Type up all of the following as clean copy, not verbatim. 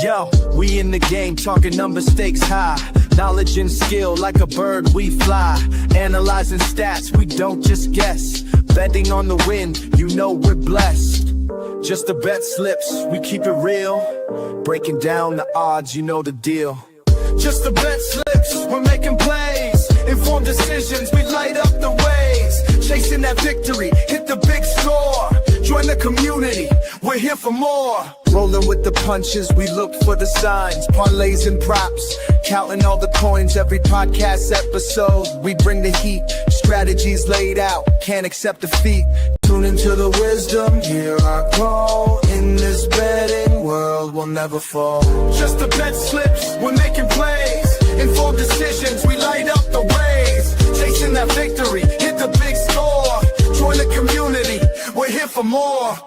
Yo, we in the game, talking number stakes high. Knowledge and skill, like a bird we fly. Analyzing stats, we don't just guess. Betting on the win, you know we're blessed. Just the bet slips, we keep it real. Breaking down the odds, you know the deal. Just the bet slips, we're making plays. Informed decisions, we light up the ways. Chasing that victory, hit the big score. Join the community, we're here for more. Rolling with the punches, we look for the signs. Parlays and props, counting all the coins. Every podcast episode, we bring the heat. Strategies laid out, can't accept defeat. Tune into the wisdom, hear our call. In this betting world, we'll never fall. Just the bet slips, we're making plays. Informed decisions, we light up the ways. Chasing that victory, hit the big score. Join the community, we're here for more.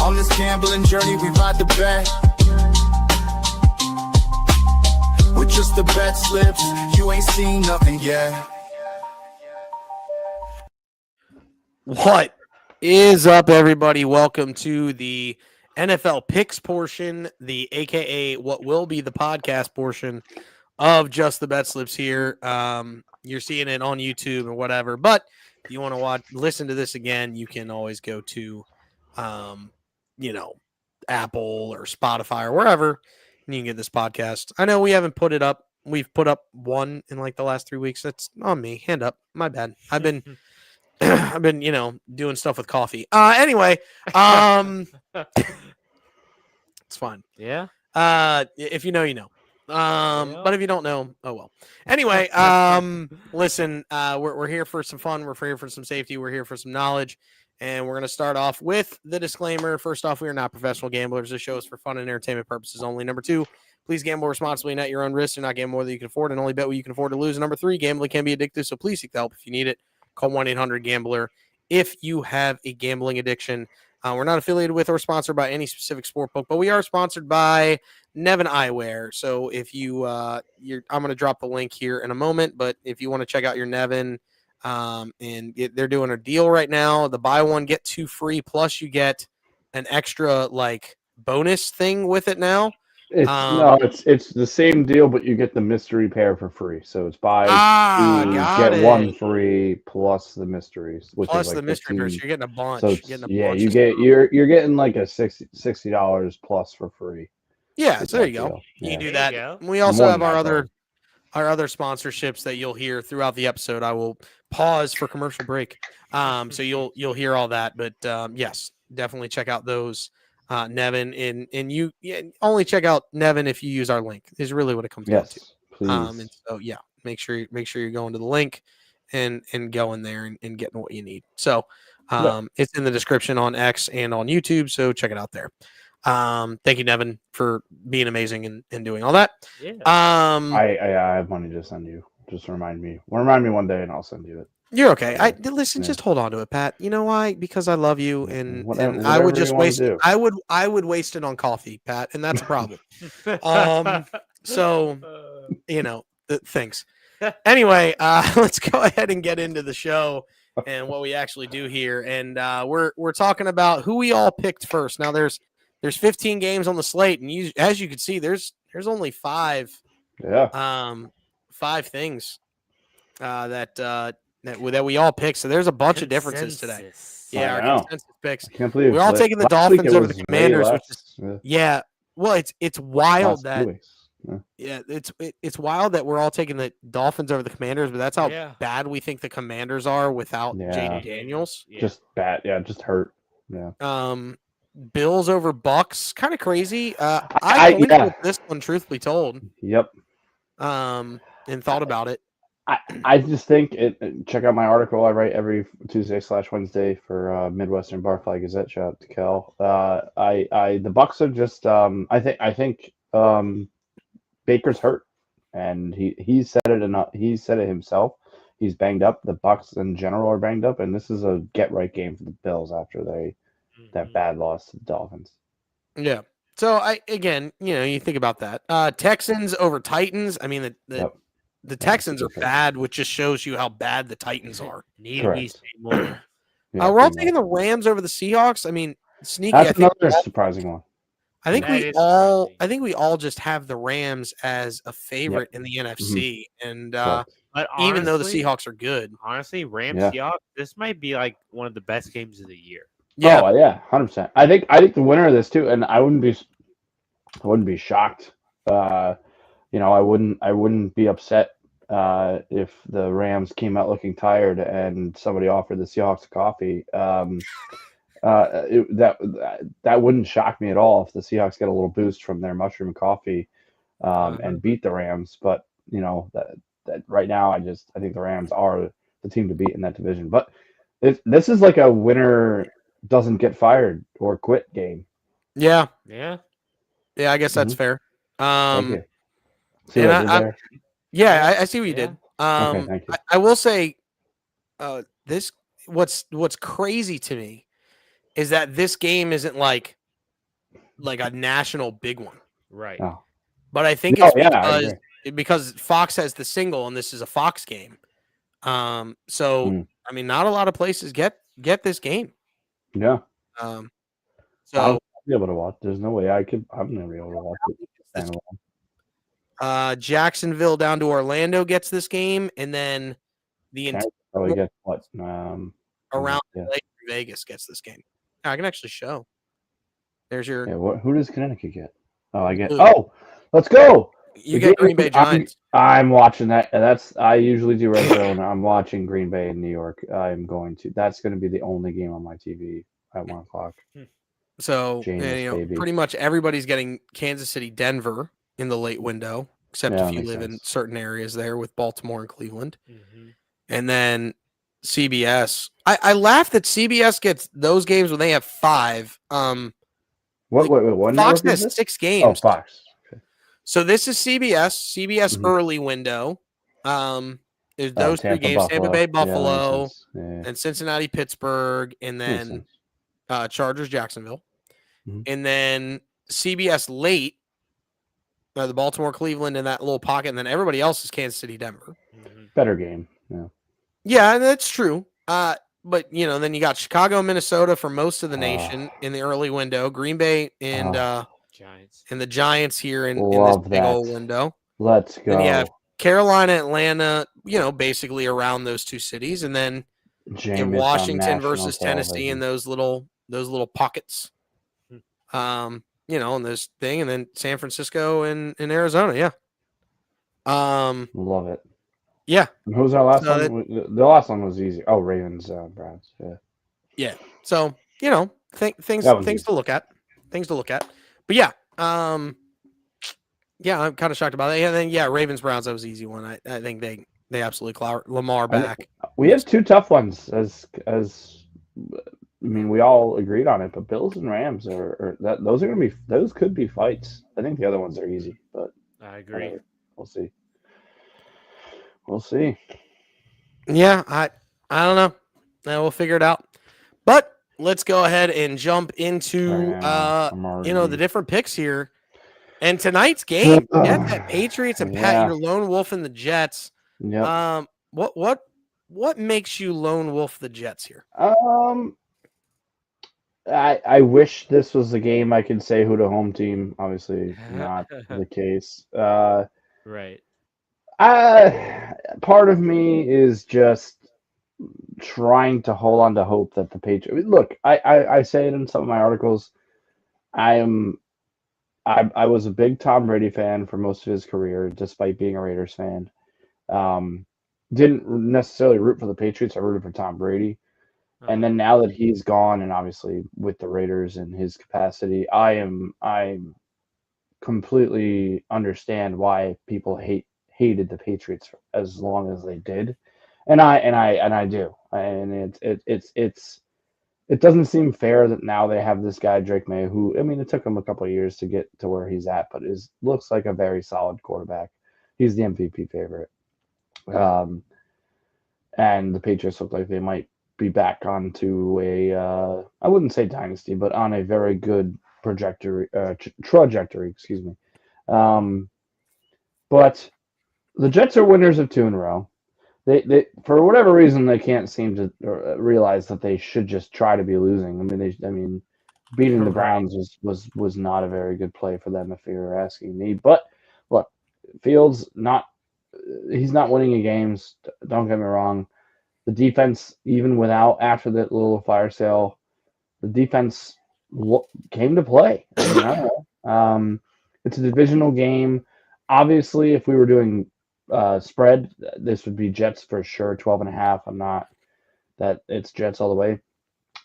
On this gambling journey, we ride the bet. With just the bet slips, you ain't seen nothing yet. What is up, everybody? Welcome to the NFL picks portion, the AKA what will be the podcast portion of Just the Bet Slips here. You're seeing it on YouTube or whatever, but if you want to listen to this again, you can always go to, Apple or Spotify or wherever, and you can get this podcast. I know we haven't put it up. We've put up one in like the last 3 weeks. That's on me. Hand up. My bad. I've been doing stuff with coffee. Anyway, it's fine. Yeah. If you know, you know. But if you don't know, oh well. Anyway, listen, we're here for some fun. We're here for some safety. We're here for some knowledge. And we're going to start off with the disclaimer. First off, we are not professional gamblers. This show is for fun and entertainment purposes only. Number two, please gamble responsibly and at your own risk. Do not gamble more than you can afford and only bet what you can afford to lose. And number three, gambling can be addictive, so please seek help if you need it. Call 1-800-GAMBLER if you have a gambling addiction. We're not affiliated with or sponsored by any specific sport book, but we are sponsored by Nevin Eyewear. So if you, I'm going to drop the link here in a moment, but if you want to check out your Nevin, they're doing a deal right now. The buy one, get two free, plus you get an extra bonus thing with it now. It's the same deal, but you get the mystery pair for free. So it's buy two, get one free plus the mysteries, which plus is the mystery pair. So you're getting a bunch. So you're getting like a $60 plus for free. Yeah, so there you go. You can do that. We also have our other sponsorships that you'll hear throughout the episode. I will pause for commercial break, so you'll hear all that. But yes, definitely check out those. Nevin, and you only check out Nevin if you use our link is really what it comes down to. Please. And so make sure you're going to the link and going there and getting what you need. So it's in the description on X and on YouTube, so check it out there. Thank you, Nevin, for being amazing and doing all that. Yeah. I have money to send you. Just remind me one day and I'll send you it. You're okay. Just hold on to it, Pat. You know why? Because I love you, and I would just waste it. I would waste it on coffee, Pat, and that's a problem. Thanks. Anyway, let's go ahead and get into the show and what we actually do here. And we're talking about who we all picked first. Now there's 15 games on the slate, and as you can see, there's only five. Yeah. 5 things that we all picked. So there's a bunch of differences today. Yeah, our consensus picks. I can't believe we're all taking the Dolphins over the Commanders, which is well, it's wild that it's wild that we're all taking the Dolphins over the Commanders, but that's how bad we think the Commanders are without Jaden Daniels. Yeah. Just bad, just hurt. Yeah. Bills over Bucks, kind of crazy. I went with this one, truthfully told. Yep. And thought about it. I just think check out my article I write every Tuesday/Wednesday for Midwestern Barfly Gazette. Shout out to Kel. The Bucks are just I think Baker's hurt, and he said it enough. He said it himself. He's banged up. The Bucks in general are banged up, and this is a get right game for the Bills after that bad loss to the Dolphins. Yeah. So you think about that. Texans over Titans. I mean the Texans are bad, which just shows you how bad the Titans are. We're all taking the Rams over the Seahawks. I mean, sneaky. That's another surprising one. I think That we is all crazy. I think we all just have the Rams as a favorite in the NFC, and Correct. But even though the honestly, Seahawks are good, Rams Yeah. Seahawks, this might be like one of the best games of the year. yeah, Oh yeah, 100%. I think the winner of this too, and I wouldn't be shocked. I wouldn't be upset if the Rams came out looking tired and somebody offered the Seahawks a coffee. That wouldn't shock me at all if the Seahawks get a little boost from their mushroom coffee and beat the Rams. But that right now, I think the Rams are the team to beat in that division. But this is like a winner doesn't get fired or quit game. yeah, Yeah. yeah. I guess that's fair. Thank you. See And what I did there? yeah, I see what you Yeah. did. Okay, thank you. I will say, this what's crazy to me is that this game isn't like a national big one, Right. Oh, but I think no, it's yeah, I agree. because Fox has the single and this is a Fox game. So Hmm. I mean, not a lot of places get this game. Yeah, Um, I'll so be able to watch. There's no way I could. I'm gonna be able to watch it. Standalone. Jacksonville down to Orlando gets this game, and then the Can I entire probably get what? around Yeah. LA, Vegas gets this game. I can actually show. There's your Yeah. Who does Connecticut get? Oh, I get. Blue. Oh, let's go. You The get game- Green Bay Giants. I'm watching that. I usually do red zone. I'm watching Green Bay in New York. I'm going to. That's going to be the only game on my TV at 1:00. So Jameis, baby. pretty much everybody's getting Kansas City, Denver in the late window, except Yeah, if you makes live in sense. certain areas there with Baltimore and Cleveland. Mm-hmm. And then CBS. I laugh that CBS gets those games when they have 5. What network Fox is has this? 6 Oh, games. Fox. Okay. So this is CBS Mhm. early window. There's those 3 Tampa, games: Tampa Bay, Buffalo. Yeah, that makes Buffalo, sense. Yeah, and Cincinnati, Pittsburgh, and makes then sense. Chargers, Jacksonville, Mhm. and then CBS late, the Baltimore, Cleveland in that little pocket, and then everybody else is Kansas City, Denver. Mm-hmm. Better game. Yeah. Yeah, that's true. But then you got Chicago, Minnesota for most of the nation in the early window. Green Bay and Giants. and the Giants here in this Love big that. old window. Let's go. Then you have Carolina, Atlanta, basically around those 2 cities, and then Jameis in on Washington national versus Tennessee in television. those little pockets. In this thing, and then San Francisco and Arizona. Yeah. Love it. Yeah. And who was our last So one? The last one was easy. Oh, Ravens, Browns. Yeah. Yeah. So, things That was things easy. to look at. Things to look at. But yeah, yeah, I'm kind of shocked about that. Yeah, then Ravens Browns, that was an easy one. I think they absolutely clout Lamar I think- back. We have 2 tough ones we all agreed on it, but Bills and Rams those could be fights. I think the other ones are easy, but I agree. whatever. We'll see. We'll see. Yeah, I don't know. Now we'll figure it out. But let's go ahead and jump into the different picks here. And tonight's game, get that Patriots and Pat, your lone wolf and the Jets. Yep. What makes you lone wolf the Jets here? I wish this was the game I could say who the home team. Obviously, not the case. Right. Part of me is just trying to hold on to hope that the Patriots. Look, I say it in some of my articles. I was a big Tom Brady fan for most of his career, despite being a Raiders fan. Didn't necessarily root for the Patriots. I rooted for Tom Brady. And then now that he's gone, and obviously with the Raiders in his capacity, I completely understand why people hated the Patriots as long as they did, and I do, and it doesn't seem fair that now they have this guy Drake May, who it took him a couple of years to get to where he's at, but looks like a very solid quarterback. He's the MVP favorite, and the Patriots look like they might be back onto I wouldn't say dynasty, but on a very good trajectory. Excuse me. But the Jets are winners of 2 in a row. They for whatever reason they can't seem to realize that they should just try to be losing. beating the Right. Browns was not a very good play for them if you're asking me. But look, Fields he's not winning any games. Don't get me wrong. The defense, even without after that little fire sale, the defense came to play. I mean, I don't know. It's a divisional game. Obviously, if we were doing spread, this would be Jets for sure. 12.5. I'm not that it's Jets all the way.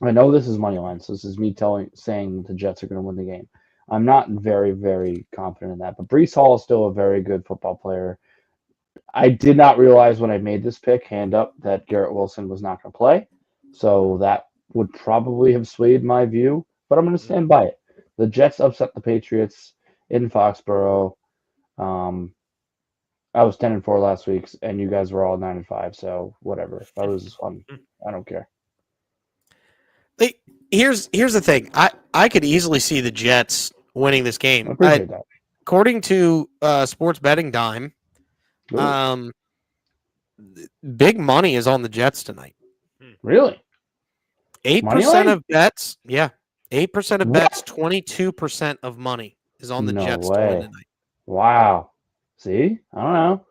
I know this is money line, so this is me saying the Jets are going to win the game. I'm not very, very confident in that, but Brees Hall is still a very good football player. I did not realize when I made this pick, hand up, that Garrett Wilson was not going to play, so that would probably have swayed my view, but I'm going to stand by it. The Jets upset the Patriots in Foxborough. I was 10-4 last week, and you guys were all 9-5, so whatever. That was fun. I don't care. Here's the thing. I could easily see the Jets winning this I game. appreciate that. According to Sports Betting Dime, Ooh, big money is on the Jets tonight. really? 8% line? of bets, 8% of What? bets, 22% of money is on the No Jets to win way. tonight. Wow. See? I don't know.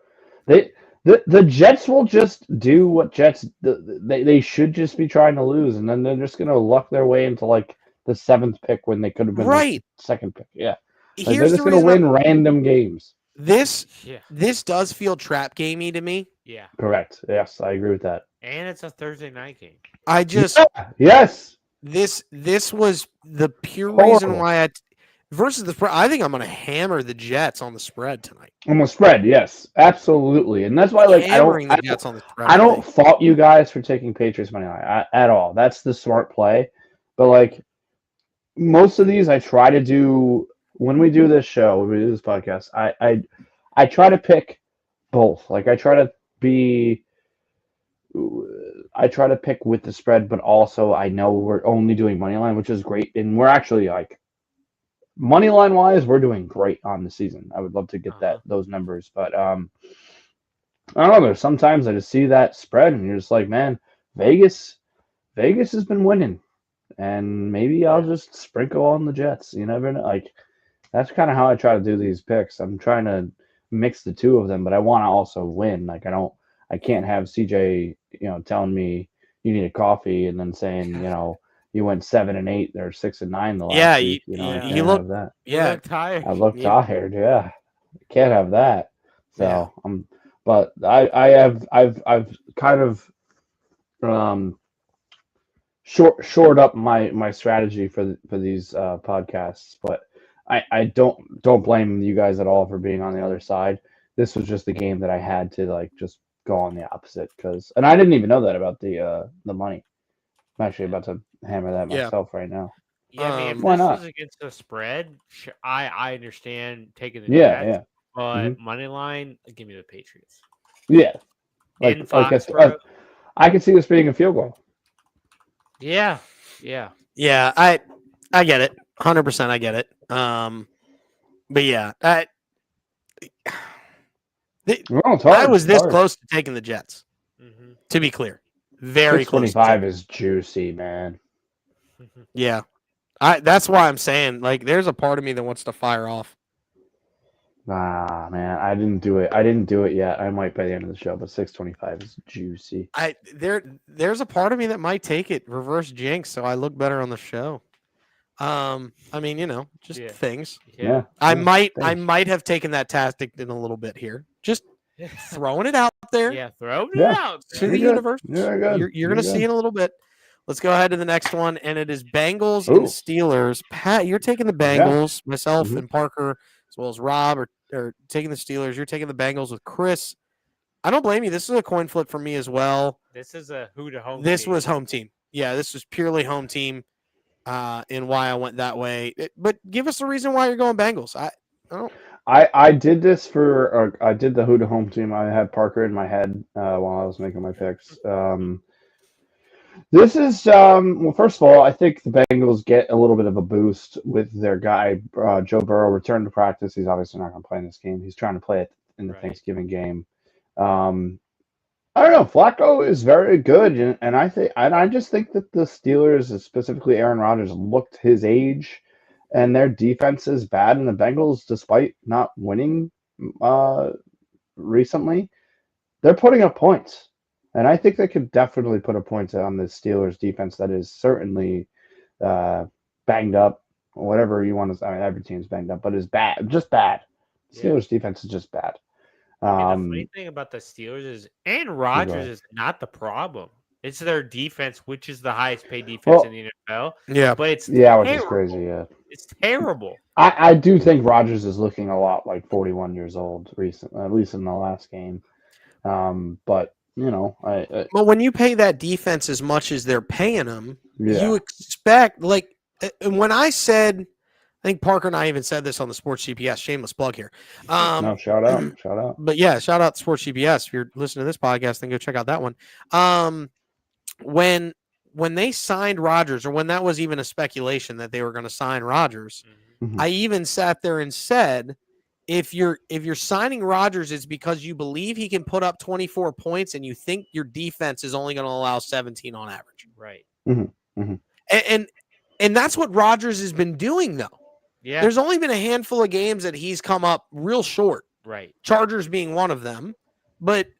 The Jets will just do what Jets they should just be trying to lose, and then they're just gonna luck their way into like the 7th pick when they could have been Right. the 2nd pick. Yeah. Like, Here's they're the just gonna reason win random games. this Yeah. does feel trap gamey to me. Yeah. Correct. Yes, I agree with that. And it's a Thursday night game. I just Yes. this was the pure reason Horrible. why versus the spread. I think I'm going to hammer the Jets on the spread tonight. On the spread, yes, absolutely, and that's why Hammering the Jets on the spread. I don't fault you guys for taking Patriots money line at all. That's the smart play. But like most of these, I try to do when we do this show, when we do this podcast. I try to pick both. Like I try to pick with the spread, but also I know we're only doing money line, which is great, and we're actually like money line wise, we're doing great on the season. I would love to get those numbers, but I don't know. There's sometimes I just see that spread, and you're just like, man, Vegas has been winning, and maybe I'll just sprinkle on the Jets. You never know. Like that's kind of how I try to do these picks. I'm trying to mix the two of them, but I want to also win. Like I can't have CJ, telling me you need a coffee and then saying, you went 7 and 8 or 6 and 9 the last week. I can't have that. You look tired. I look tired. Yeah, can't have that. So but I've kind of shored up my strategy for these podcasts, but I don't blame you guys at all for being on the other side. This was just the game that I had to like just go on the opposite and I didn't even know that about the money. I'm actually about to hammer that myself right now. Yeah, I mean, if why this not? was against the spread, I understand taking the Yeah, Jets, but Mhm. money line, give me the Patriots. Yeah, In Foxborough. I could see this being a field goal. Yeah. I get it, 100%. I get it. But yeah, I was this close to taking the Jets. Mm-hmm. To be clear, very close. 625 is juicy, man. Yeah, that's why I'm saying like there's a part of me that wants to fire off. Ah, man, I didn't do it yet. I might by the end of the show, but 625 is juicy. There's a part of me that might take it reverse jinx, so I look better on the show. I mean, just things. Yeah. I might have taken that tactic in a little bit here. Just throwing it out there. Yeah, throwing it out to the universe. You're good. You're going to see in a little bit. Let's go ahead to the next one, and it is Bengals and Steelers. Pat, you're taking the Bengals. Myself and Parker, as well as Rob, are taking the Steelers. You're taking the Bengals with Chris. I don't blame you. This is a coin flip for me as well. This is a who to home. This team. was home team. Yeah, this was purely home team. And why I went that way. But give us a reason why you're going Bengals. I did this I did the who to home team. I had Parker in my head while I was making my picks. This is well, first of all, I think the Bengals get a little bit of a boost with their guy Joe Burrow returned to practice. He's obviously not going to play in this game. He's trying to play it in the Thanksgiving game. I don't know. Flacco is very good, and I just think that the Steelers, specifically Aaron Rodgers, looked his age, and their defense is bad. And the Bengals, despite not winning recently, they're putting up points, and I think they could definitely put a point on the Steelers defense that is certainly banged up, whatever you want to. I mean, every team's banged up, but is bad, just bad. Steelers defense is just bad. I mean, the funny thing about the Steelers is Aaron Rodgers right. is not the problem. It's their defense, which is the highest paid defense in the NFL. Yeah. But it's which is crazy. Yeah, It's terrible. I do think Rodgers is looking a lot like 41 years old recently, at least in the last game. But you know, Well, when you pay that defense as much as they're paying them, yeah. you expect when I said, I think Parker and I even said this on the Sports GPS. Shameless plug here. No, shout out. But yeah, shout out to Sports GPS. If you're listening to this podcast, then go check out that one. When they signed Rodgers, or when that was even a speculation that they were going to sign Rodgers, Mhm. I even sat there and said, if you're signing Rodgers, it's because you believe he can put up 24 points and you think your defense is only going to allow 17 on average. Right. Mm-hmm. Mm-hmm. And that's what Rodgers has been doing, though. Yeah. There's only been a handful of games that he's come up real short. Right. Chargers being one of them. But,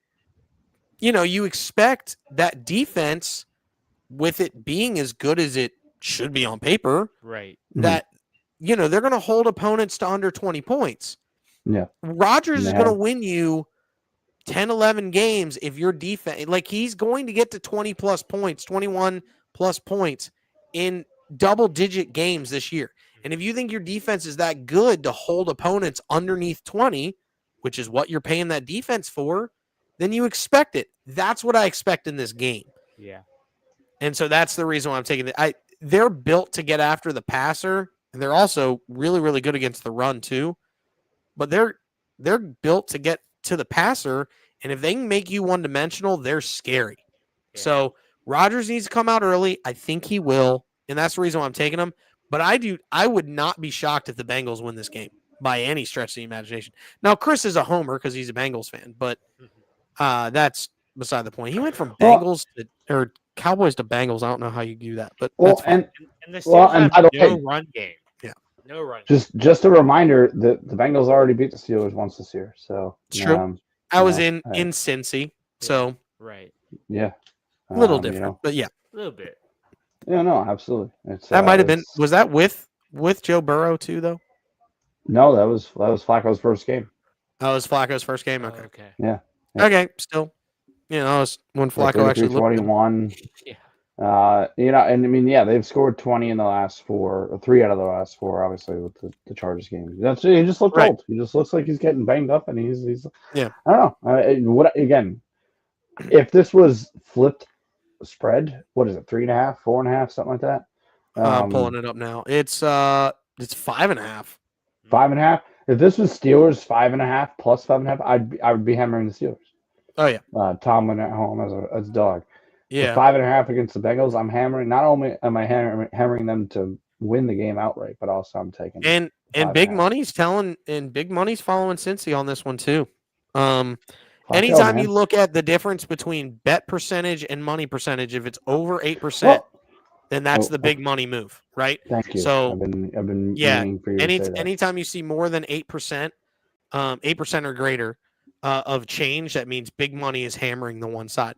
you expect that defense, with it being as good as it should be on paper, Right. that, they're going to hold opponents to under 20 points. Yeah. Rodgers is going to win you 10, 11 games if your defense, he's going to get to 20 plus points, 21 plus points in double-digit games this year. And if you think your defense is that good to hold opponents underneath 20, which is what you're paying that defense for, then you expect it. That's what I expect in this game. Yeah. And so that's the reason why I'm taking it. They're built to get after the passer, and they're also really, really good against the run too. But they're built to get to the passer, and if they can make you one-dimensional, they're scary. Yeah. So Rodgers needs to come out early. I think he will, and that's the reason why I'm taking him. But I would not be shocked if the Bengals win this game by any stretch of the imagination. Now, Chris is a homer because he's a Bengals fan, but that's beside the point. He went from Bengals or Cowboys to Bengals. I don't know how you do that, but that's fine. And the Steelers have no run game. Yeah, no run. Just a reminder that the Bengals already beat the Steelers once this year, so it's true. I was in Cincy, so right. Yeah, a little different, but yeah, a little bit. Yeah, no, absolutely. That might have been. Was that with Joe Burrow too, though? No, that was Flacco's first game. Oh, it was Flacco's first game. Okay. Okay. Yeah. Okay. Still, it was when Flacco actually looked 21. Yeah. And I mean, yeah, they've scored 20 in the last 4, or 3 out of the last 4, obviously with the Chargers game. He just looked old. He just looks like he's getting banged up, and he's. Yeah. I don't know. If this was flipped spread, what is it? 3.5, 4.5, something like that. I'm pulling it up now. It's 5.5. 5.5. If this was Steelers 5.5 plus 5.5, I would be hammering the Steelers. Oh yeah. Tomlin at home as a dog. Yeah. 5.5 against the Bengals. I'm hammering. Not only am I hammering them to win the game outright, but also I'm taking and big money's following Cincy on this one too. Anytime you look at the difference between bet percentage and money percentage, if it's over 8%, then that's the big money move, right? Thank you. So I've been meaning for you to say that. Anytime you see more than 8%, 8% or greater of change, that means big money is hammering the one side.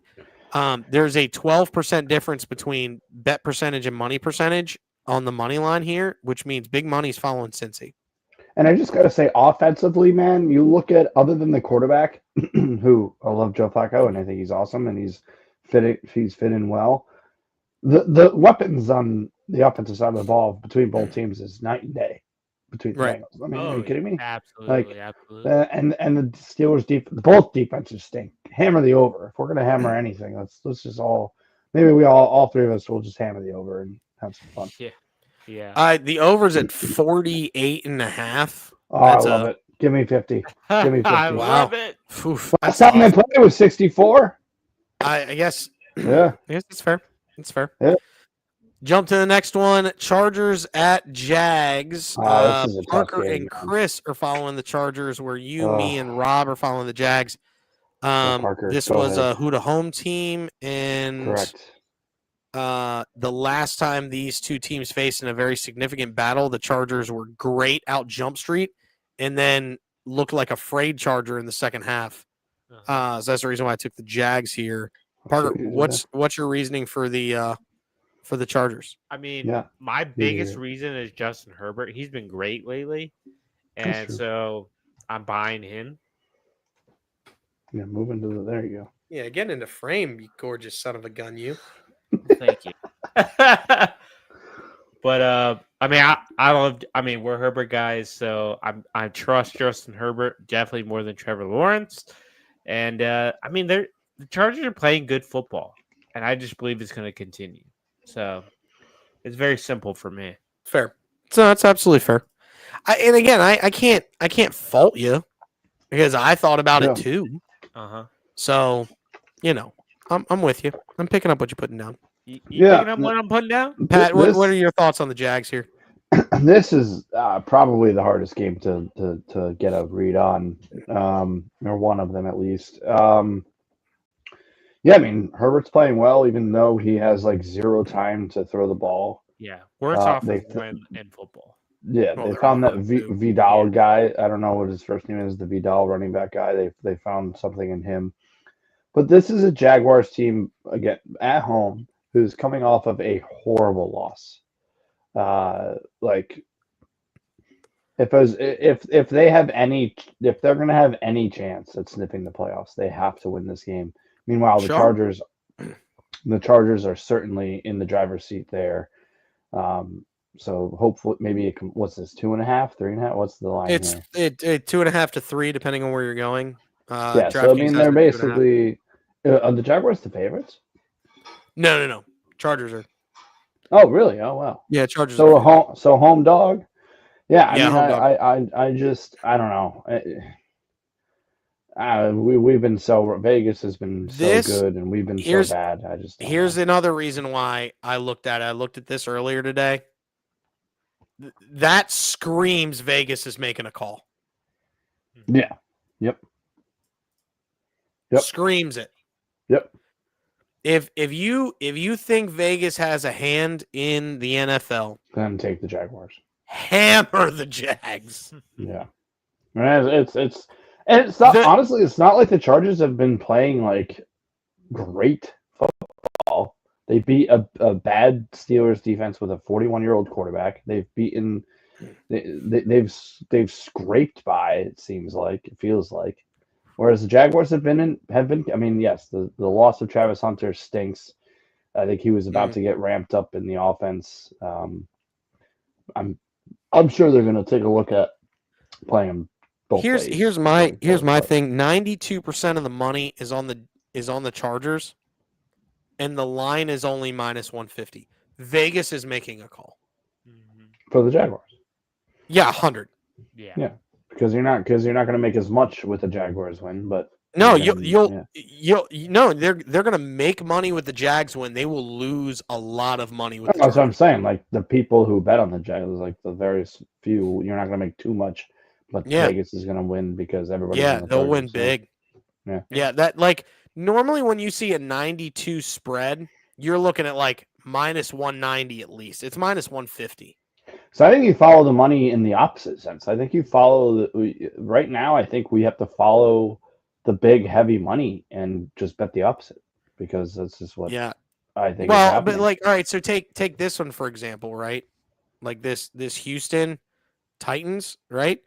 There's a 12% difference between bet percentage and money percentage on the money line here, which means big money's following Cincy. And I just got to say, offensively, man, you look at, other than the quarterback, who I love Joe Flacco, and I think he's awesome, and he's fit in well. The weapons on the offensive side of the ball between both teams is night and day between the Bengals. I mean, are you kidding me? Absolutely, absolutely. And the Steelers both defenses stink. Hammer the over. If we're gonna hammer anything, let's just maybe we all 3 of us will just hammer the over and have some fun. Yeah. Yeah. The over's at 48.5. Oh, I love it. Give me 50. Give me 50. I love it. Last time they played was 64. I guess. Yeah. I guess it's fair. It's fair. Yeah. Jump to the next one. Chargers at Jags. This is a tough Parker game, and man. Chris are following the Chargers, where me, and Rob are following the Jags. Parker, This go was ahead. a Huda home team, and Correct. the last time these two teams faced in a very significant battle, the Chargers were great out Jump Street, and then looked like a frayed Charger in the second half. So that's the reason why I took the Jags here. Parker, what's your reasoning for the Chargers? I mean, Yeah. my biggest reason is Justin Herbert. He's been great lately, and true. so I'm buying him. Yeah, moving to the there you go. Yeah, get into frame, you gorgeous son of a gun, you. Thank you. But we're Herbert guys, so I trust Justin Herbert definitely more than Trevor Lawrence. And the Chargers are playing good football, and I just believe it's going to continue. So it's very simple for me. Fair. So that's absolutely fair. I can't fault you because I thought about it too. So, I'm with you. I'm picking up what you're putting down. You picking up what I'm putting down? Pat, what are your thoughts on the Jags here? This is probably the hardest game to get a read on, or one of them at least. Yeah, I mean, Herbert's playing well, even though he has like zero time to throw the ball. Yeah, worst offensive line in football. Yeah, they found that Vidal guy. I don't know what his first name is. The Vidal running back guy. They found something in him. But this is a Jaguars team again at home who's coming off of a horrible loss. If they're going to have any chance at sniffing the playoffs, they have to win this game. Meanwhile, the Chargers are certainly in the driver's seat there. So hopefully, maybe what's this 2.5, 3.5? What's the line here? It's 2.5 to 3, depending on where you're going. Yeah, so I mean, they're basically are the Jaguars the favorites? No. Chargers are. Oh, really? Oh, wow. Yeah, Chargers. So home dog. Yeah, I don't know. We've been Vegas has been so good, and we've been so bad. Here's another reason why I looked at it. I looked at this earlier today. That screams Vegas is making a call. Yeah. Yep. Screams it. Yep. If you think Vegas has a hand in the NFL, then take the Jaguars. Hammer the Jags. Yeah. It's not honestly. It's not like the Chargers have been playing like great football. They beat a bad Steelers defense with a 41-year-old quarterback. They've beaten. They've scraped by. It feels like. Whereas the Jaguars have been. I mean, yes, the loss of Travis Hunter stinks. I think he was about to get ramped up in the offense. I'm sure they're going to take a look at playing him. Here's my thing. 92% of the money is on the Chargers, and the line is only -150. Vegas is making a call for the Jaguars. Yeah, 100. Yeah. Because you're not going to make as much with the Jaguars win, but no, they're going to make money with the Jags win. They will lose a lot of money with. That's what I'm saying. Like the people who bet on the Jags, like the very few, you're not going to make too much. But Vegas is going to win because everybody. Yeah, they'll win big. Yeah. That like normally when you see a 92 spread, you're looking at like -190 at least. It's -150. So I think you follow the money in the opposite sense. I think you follow right now. I think we have to follow the big heavy money and just bet the opposite because that's just what. I think. Well, but like, all right. So take this one for example, right? Like this Houston Titans, right?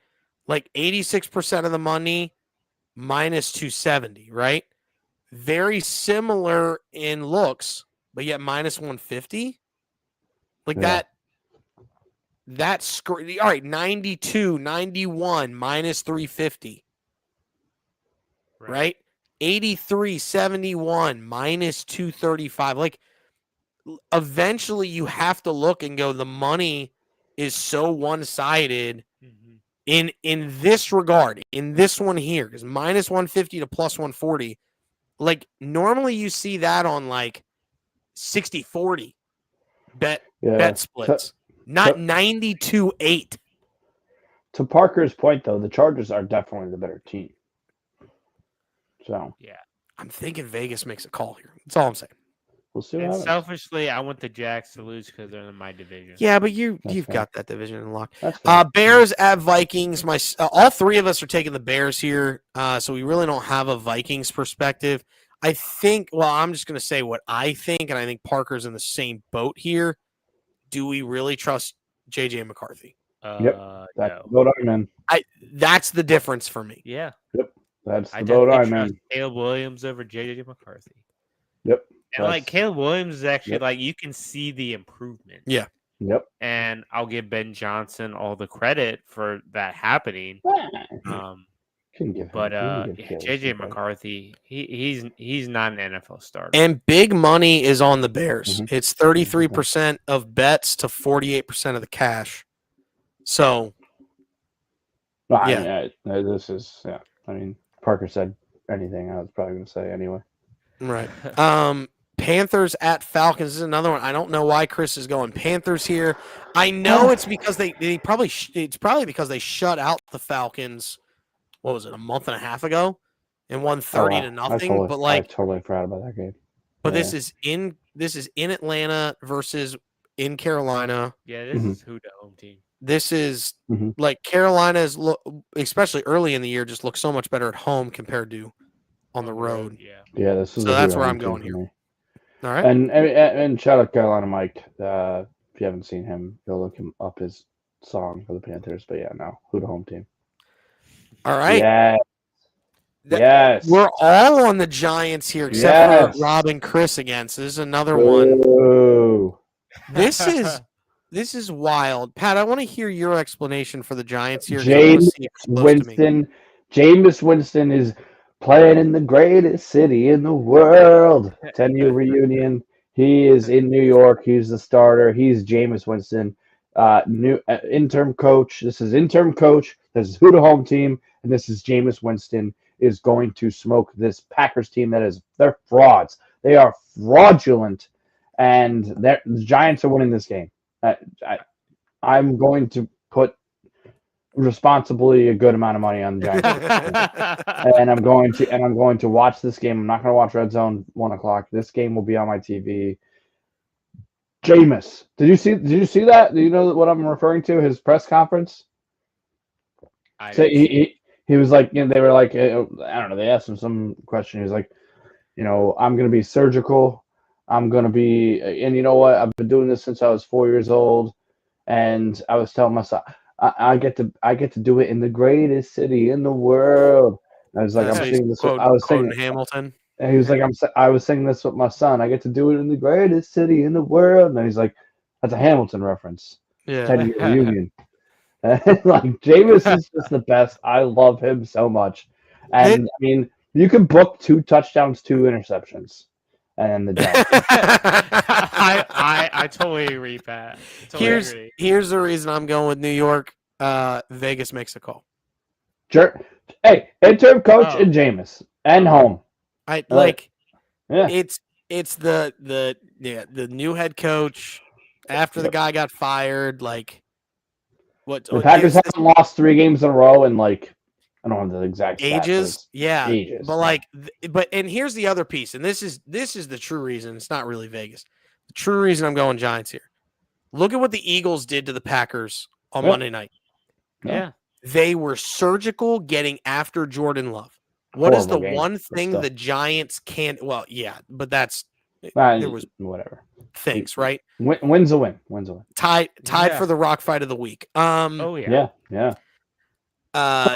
Like 86% of the money, -270, right? Very similar in looks, but yet -150. Like that. That's all right. 92, 91, -350. Right? 83, 71, -235. Like eventually you have to look and go, the money is so one-sided. In this regard, in this one here, because -150 to +140, like normally you see that on like 60-40 bet splits, not 92-8. To Parker's point, though, the Chargers are definitely the better team. So Yeah. I'm thinking Vegas makes a call here. That's all I'm saying. we'll see what And happens. selfishly, I want the Jacks to lose because they're in my division. Yeah, but That's you've fair. got that division in lock. That's fair. Bears at Vikings. All three of us are taking the Bears here, so we really don't have a Vikings perspective. I think. Well, I'm just going to say what I think, and I think Parker's in the same boat here. Do we really trust JJ McCarthy? That's No. the boat I'm in. That's the difference for me. Yeah. That's I the boat definitely I'm trust in. Caleb Williams over JJ McCarthy. Yep. And like Caleb Williams is actually Yep. like you can see the improvement. Yeah. Yep. And I'll give Ben Johnson all the credit for that happening. Can give him, But you can give Caleb JJ some credit. McCarthy, he's not an NFL starter. And big money is on the Bears. Mhm. It's 33% of bets to 48% of the cash. So No, Yeah. this is I mean, Parker said anything I was probably going to say anyway. right. Panthers at Falcons is another one. I don't know why Chris is going Panthers here. I know it's because they probably it's probably because they shut out the Falcons. What was it, a month and a half ago, and won 30 to nothing. I totally forgot about that game. But this is in Atlanta versus in Carolina. Yeah, this is who the home team. This is Mhm. like Carolina's especially early in the year, just looks so much better at home compared to on the road. Yeah. Yeah, this is. So that's where I'm going here. here. All right. And shout out Carolina Mike. If you haven't seen him, go look him up his song for the Panthers. But yeah, no, who the home team? All right. Yes. That- Yes. We're all on the Giants here, except Yes. for Rob and Chris again. So this is another one. Ooh. This is wild. Pat, I want to hear your explanation for the Giants here. 'Cause I wanna James see if it's close to me. Winston. Jameis Winston is playing in the greatest city in the world. 10-year reunion. He is in New York. He's the starter. He's Jameis Winston. New interim coach. This is interim coach. This is who the home team, and this is Jameis Winston is going to smoke this Packers team. They're frauds. They are fraudulent, and the Giants are winning this game. I'm going to put responsibly a good amount of money on the Giants. and I'm going to watch this game. I'm not going to watch Red Zone 1:00. This game will be on my TV. Jameis, did you see that? Do you know what I'm referring to? His press conference. So he was like, they were like, I don't know. They asked him some question. He was like, I'm going to be surgical. I'm going to be, and you know what? I've been doing this since I was 4 years old, and I was telling myself, I get to do it in the greatest city in the world. And I was like, I'm singing this. I was singing Hamilton. And he was like, I was singing this with my son. I get to do it in the greatest city in the world. And then he's like, that's a Hamilton reference. Yeah. 10-year reunion. And like Jameis is just the best. I love him so much. And I mean, you can book 2 touchdowns, 2 interceptions. And the Giants. I totally agree, Pat. Here's the reason I'm going with New York. Vegas makes a call. Sure. Hey, interim coach and Jameis and home. It's the new head coach after the guy got fired. Like, what the Packers haven't lost 3 games in a row in like, I don't know the exact ages. Yeah, ages. But and here's the other piece, and this is the true reason. It's not really Vegas. The true reason I'm going Giants here. Look at what the Eagles did to the Packers on Monday night. Yeah. They were surgical getting after Jordan Love. What is the one thing the Giants can't? Well, yeah, but that's there was whatever things, right? Wins a win. Tied for the rock fight of the week. Yeah.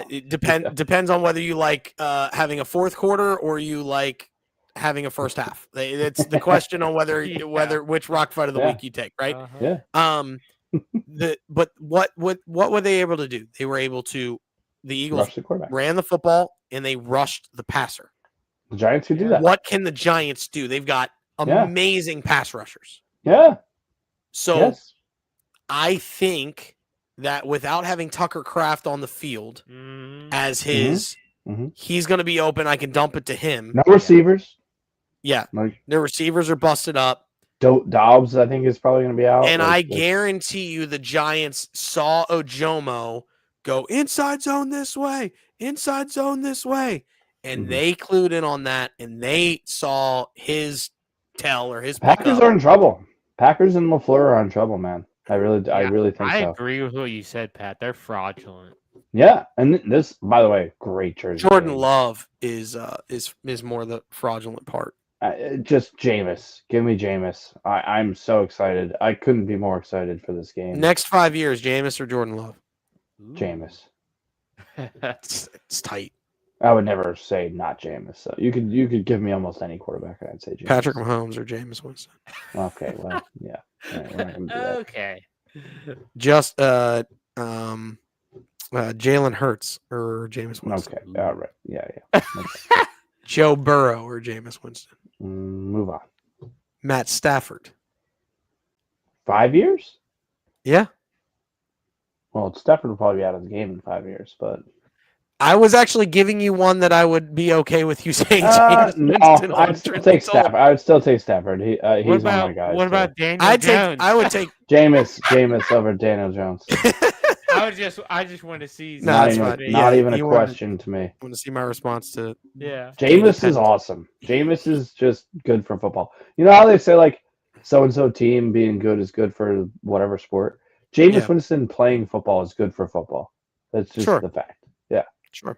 It depends on whether you like having a fourth quarter or you like having a first half. It's the question on which rock fight of the week you take, right? But what were they able to do? They were able to. The Eagles ran the football and they rushed the passer. The Giants could do that. What can the Giants do? They've got amazing pass rushers. Yeah. So I think that without having Tucker Kraft on the field as his, he's going to be open. I can dump it to him. No receivers. Yeah. Their receivers are busted up. Dobbs, I think, is probably going to be out. And I guarantee you the Giants saw Ojomo go inside zone this way, and they clued in on that, and they saw his tell or his Packers pickup. are in trouble. Packers and LaFleur are in trouble, man. I really think I so. agree with what you said, Pat. They're fraudulent. Yeah, and this, by the way, great jersey. Jordan game. Love is more the fraudulent part. Just Jameis. Give me Jameis. I'm so excited. I couldn't be more excited for this game. Next 5 years, Jameis or Jordan Love? Jameis. It's tight. I would never say not Jameis. So you could give me almost any quarterback. I'd say Jameis. Patrick Mahomes or Jameis Winston. Okay, well, yeah. All right, we're not gonna do that. Okay. Just Jalen Hurts or Jameis Winston. Okay, all right. Yeah. Joe Burrow or Jameis Winston. Move on. Matt Stafford. 5 years? Yeah. Well, Stafford will probably be out of the game in 5 years, but I was actually giving you one that I would be okay with you saying Jameis Winston. I'd still take Stafford. I would still take Stafford. He's one of my guys. What about Daniel Jones? I would take Jameis over Daniel Jones. I just want to see. No, not even a question to me. I want to see my response to. Yeah. Jameis is awesome. Jameis is just good for football. You know how they say like so and so team being good is good for whatever sport. Jameis Winston playing football is good for football. That's just the fact. Yeah. Sure.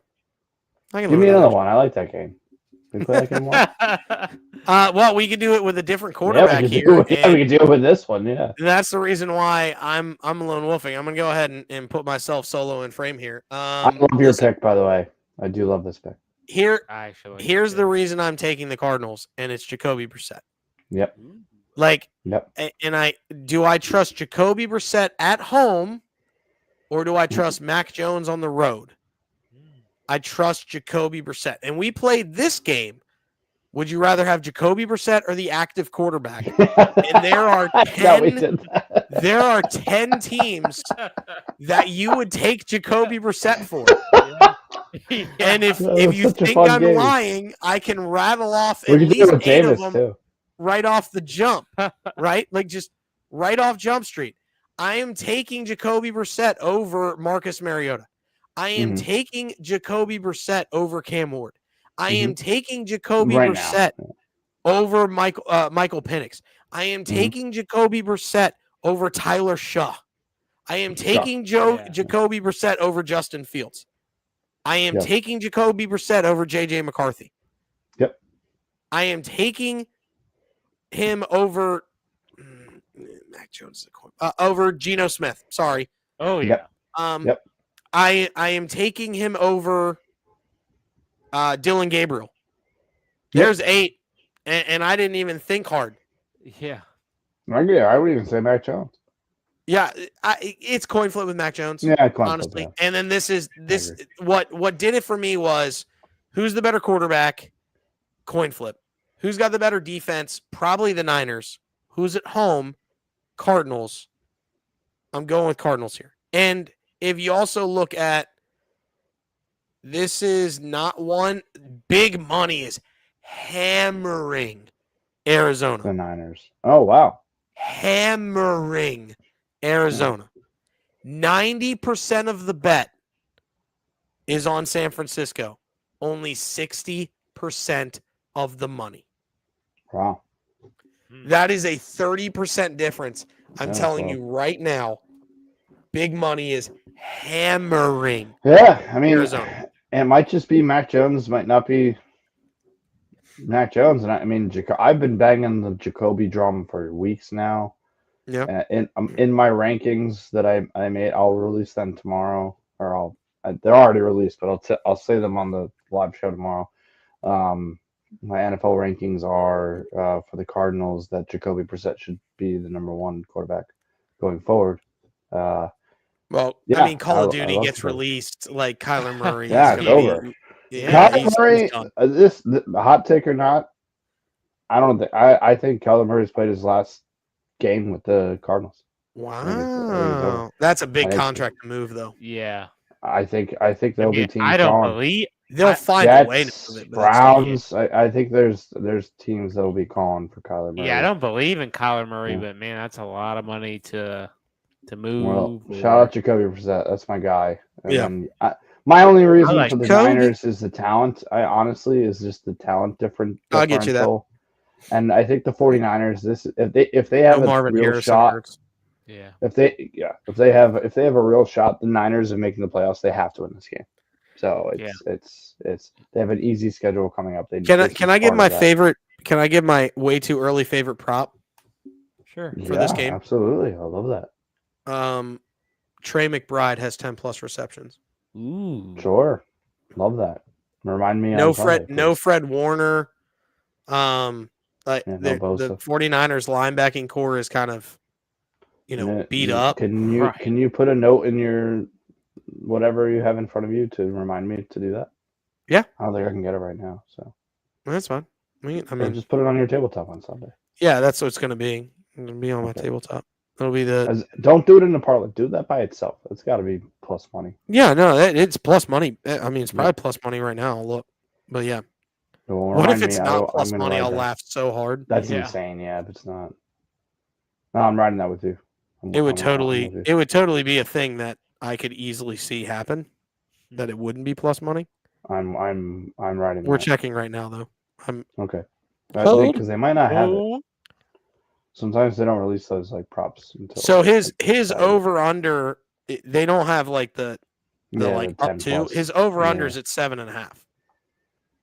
Give me another one. I like that game. We play that game more? Well, we could do it with a different quarterback here. We can do it with this one. Yeah. That's the reason why I'm lone wolfing. I'm gonna go ahead and put myself solo in frame here. I love your pick, by the way. I do love this pick. Here's the reason I'm taking the Cardinals, and it's Jacoby Brissett. Yep. And I trust Jacoby Brissett at home, or do I trust Mac Jones on the road? I trust Jacoby Brissett. And we played this game. Would you rather have Jacoby Brissett or the active quarterback? And there are 10 teams that you would take Jacoby Brissett for. And if you think I'm lying, I can rattle off at least 8 of them right off the jump, right? Like just right off Jump Street. I am taking Jacoby Brissett over Marcus Mariota. I am taking Jacoby Brissett over Cam Ward. I am taking Jacoby Brissett over Michael Penix. I am taking Jacoby Brissett over Tyler Shaw. I am taking Jacoby Brissett over Justin Fields. I am taking Jacoby Brissett over J.J. McCarthy. Yep. I am taking him over Mac Jones over Geno Smith. Sorry. Oh yeah. I am taking him over Dylan Gabriel. There's 8, and I didn't even think hard. Yeah. I would even say Mac Jones. Yeah, it's coin flip with Mac Jones. Yeah, honestly. And then this what did it for me was who's the better quarterback? Coin flip. Who's got the better defense? Probably the Niners. Who's at home? Cardinals. I'm going with Cardinals here. And if you also look at this is not one big money is hammering Arizona. The Niners. Oh, wow. Hammering Arizona. 90% of the bet is on San Francisco. Only 60% of the money. Wow. That is a 30% difference. I'm telling you right now, big money is hammering. Yeah, I mean, Arizona. It might just be Mac Jones, might not be Mac Jones. And I mean, I've been banging the Jacoby drum for weeks now. Yeah. In my rankings that I made, I'll release them tomorrow, or they're already released, but I'll say them on the live show tomorrow. My NFL rankings are for the Cardinals that Jacoby Brissett should be the number 1 quarterback going forward. Well, I mean, Call of Duty gets released like Kyler Murray. Yeah, it's over. Kyler Murray, this hot take or not, I don't think. I think Kyler Murray's played his last game with the Cardinals. Wow, that's a big contract to move, though. Yeah, I think there'll be teams. I don't believe they'll find a way to move it. Browns. I think there's teams that'll be calling for Kyler Murray. Yeah, I don't believe in Kyler Murray, but man, that's a lot of money to move. Well, shout out Jacoby Brissett. That's my guy. My only reason like for the Kobe. Niners is the talent. I honestly is just the talent I'll get you that. differential. And I think the 49ers, this if they have No a Marvin real Harrison shot, Hurts. Yeah. if they have a real shot, the Niners of making the playoffs, they have to win this game. So it's they have an easy schedule coming up. Can I This can is I give part my of that. favorite? Can I give my way too early favorite prop Sure. for this Yeah, game? absolutely. I love that. Trey McBride has 10 plus receptions. Ooh. Sure, love that. Remind me No on Sunday, No please. Fred Warner. Like Yeah, no the Bosa. 49ers linebacking core is kind of beat up. Right. Can you put a note in your whatever you have in front of you to remind me to do that? Yeah. I don't think I can get it right now. So That's fine. I or mean, just put it on your tabletop on Sunday. yeah, that's what it's going to be. It's going to be on my Okay. tabletop. It'll be the Don't do it in the parlay. Do that by itself. It's got to be plus money. yeah. No, it's plus money. I mean, it's probably Yeah. plus money right now. Look, but yeah. Well, What if remind it's me. not I'm plus gonna money? write I'll that. laugh so hard. That's Yeah. insane. Yeah, if it's not. No, I'm writing that with you. It would I'm with totally be a thing that I could easily see happen. That it wouldn't be plus money. you. I'm writing We're that. checking right now though. I'm Okay. hold. Because they might not have it. hold. Sometimes they don't release those like props until. So his Saturday. over under they don't have like the like the 10 up to plus. his over unders Yeah. at 7.5.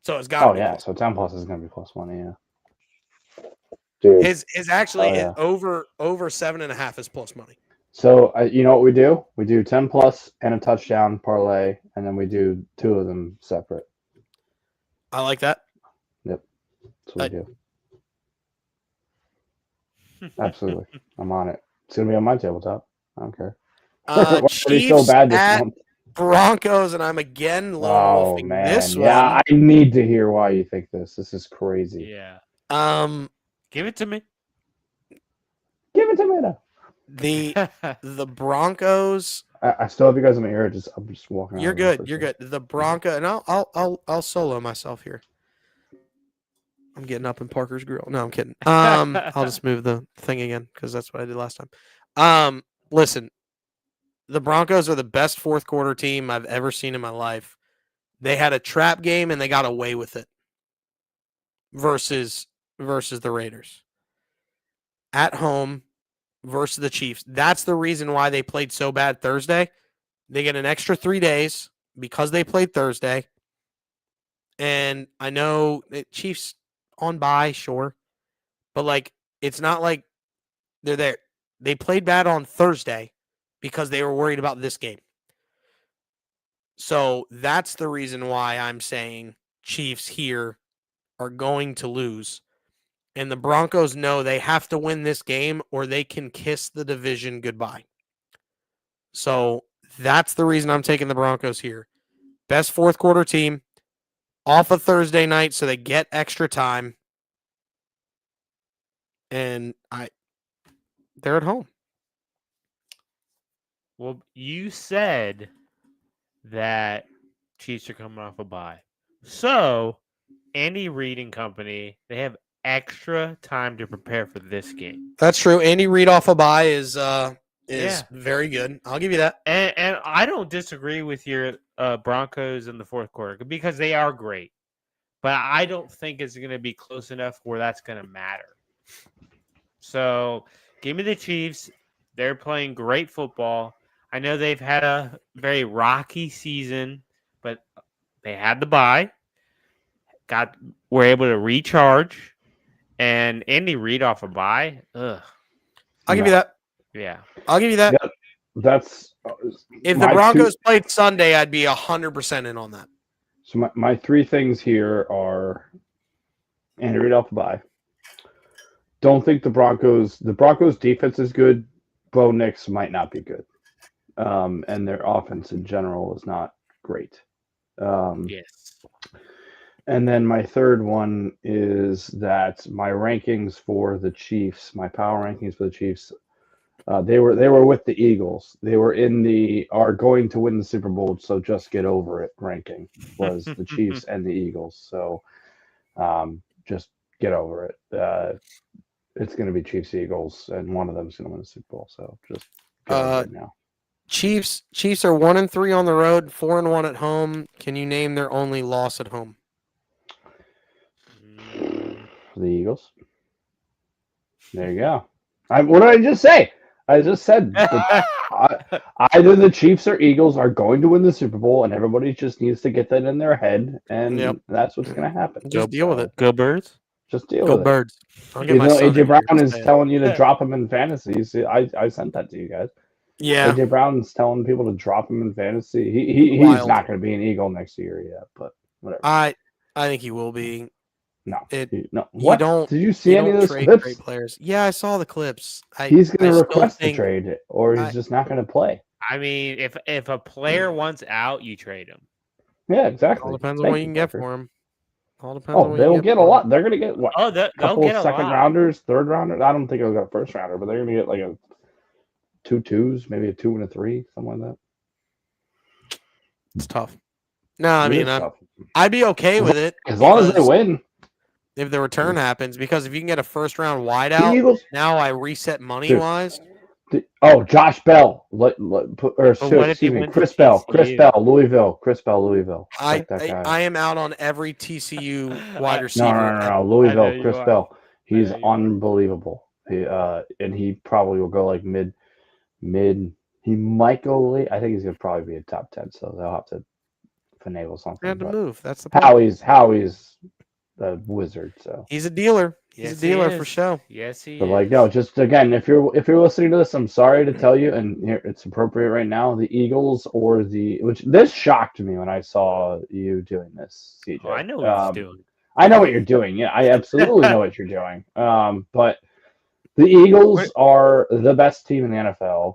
So it's got to Oh be yeah, plus. so 10 plus is gonna be plus money. Yeah. Dude. His actually yeah. over 7.5 is plus money. So you know what we do? We do 10 plus and a touchdown parlay, and then we do two of them separate. I like that. Yep, that's what we do. Absolutely, I'm on it. It's gonna be on my tabletop. I don't care. We're already so Chiefs bad this at month. Broncos, and I'm again lone Oh wolfing man, this yeah, one. I need to hear why you think this. This is crazy. Yeah. Um, Give it to me. Give it to me now. the Broncos. I still have you guys in my ear. I'm just walking. You're around good. for a You're second. good. The Bronco, and I'll solo myself here. I'm getting up in Parker's grill. No, I'm kidding. I'll just move the thing again because that's what I did last time. Listen, the Broncos are the best fourth quarter team I've ever seen in my life. They had a trap game and they got away with it versus the Raiders. At home versus the Chiefs. That's the reason why they played so bad Thursday. They get an extra 3 days because they played Thursday. And I know Chiefs on bye, sure. But like it's not like they're there. They played bad on Thursday because they were worried about this game. So that's the reason why I'm saying Chiefs here are going to lose. And the Broncos know they have to win this game or they can kiss the division goodbye. So that's the reason I'm taking the Broncos here. Best fourth quarter team off a Thursday night, so they get extra time. And they're at home. Well, you said that Chiefs are coming off a bye. So, Andy Reid and company, they have extra time to prepare for this game. That's true. Andy Reid off a bye is Yeah. very good. I'll give you that. And I don't disagree with your Broncos in the fourth quarter because they are great. But I don't think it's going to be close enough where that's going to matter. So, give me the Chiefs. They're playing great football. I know they've had a very rocky season, but they had the bye. Were able to recharge, and Andy Reid off a bye. Ugh. I'll give you that. Yeah. I'll give you that. Yep. That's If the Broncos played Sunday, I'd be 100% in on that. So my three things here are Andy Reid off the bye. Don't think the Broncos defense is good. Bo Nix might not be good. And their offense in general is not great. Yes. And then my third one is that my rankings for the Chiefs, my power rankings for the Chiefs, they were with the Eagles. They were in the are going to win the Super Bowl, so just get over it ranking was the Chiefs and the Eagles. So just get over it. It's going to be Chiefs Eagles, and one of them is going to win the Super Bowl. So just get over it now. Chiefs are 1-3 on the road, 4-1 at home. Can you name their only loss at home? The Eagles. There you go. What did I just say? I just said either the Chiefs or Eagles are going to win the Super Bowl, and everybody just needs to get that in their head, and Yep. that's what's going to happen. Just deal with it. Go Birds. Just deal Go with Birds. I'll it. get You my know, son AJ in here Brown to is say it. telling you to drop him in fantasy. See, I sent that to you guys. Yeah. AJ Brown's telling people to drop him in fantasy. He's Wild. not going to be an Eagle next year yet, but whatever. I think he will be. No. You What? don't. Did you see any of those trade clips? great players. Yeah, I saw the clips. He's going I to still request the think- trade, or he's just not going to play. I mean, if a player wants out, you trade him. Yeah, It exactly. all depends on Thank what you can get Parker. for him. All depends on Oh, what they'll you get a for him. lot. They're going to get what? Oh, they'll Couple get of a second lot. rounders, third rounders. I don't think it'll go first rounder, but they're going to get like a 2 2s, maybe a 2 and a 3, something like that. It's tough. No, I It mean, is tough. I'd be okay with it As long as they because win. if the return happens. Because if you can get a first round The wideout, Eagles. now I reset money Dude. wise. Josh Bell. what if he went to Chris Bell. Chris TCU? Bell, Louisville. Chris Bell, Louisville. I Like that guy. I am out on every TCU wide receiver. No. Louisville. I know you Chris are. Bell. He's know you are. unbelievable. And he probably will go like mid. He might go late. I think he's gonna probably be a top 10. So they'll have to finagle They something. had to But move. That's the point. Howie's a wizard. So. He's a dealer. He's Yes, a dealer he for is. show. Yes, he But is. like no, just again, if you're listening to this, I'm sorry to tell you, and here it's appropriate right now. The Eagles or which this shocked me when I saw you doing this, CJ. Oh, I know what he's doing. I know what you're doing. Yeah, I absolutely know what you're doing. But the Eagles are the best team in the NFL.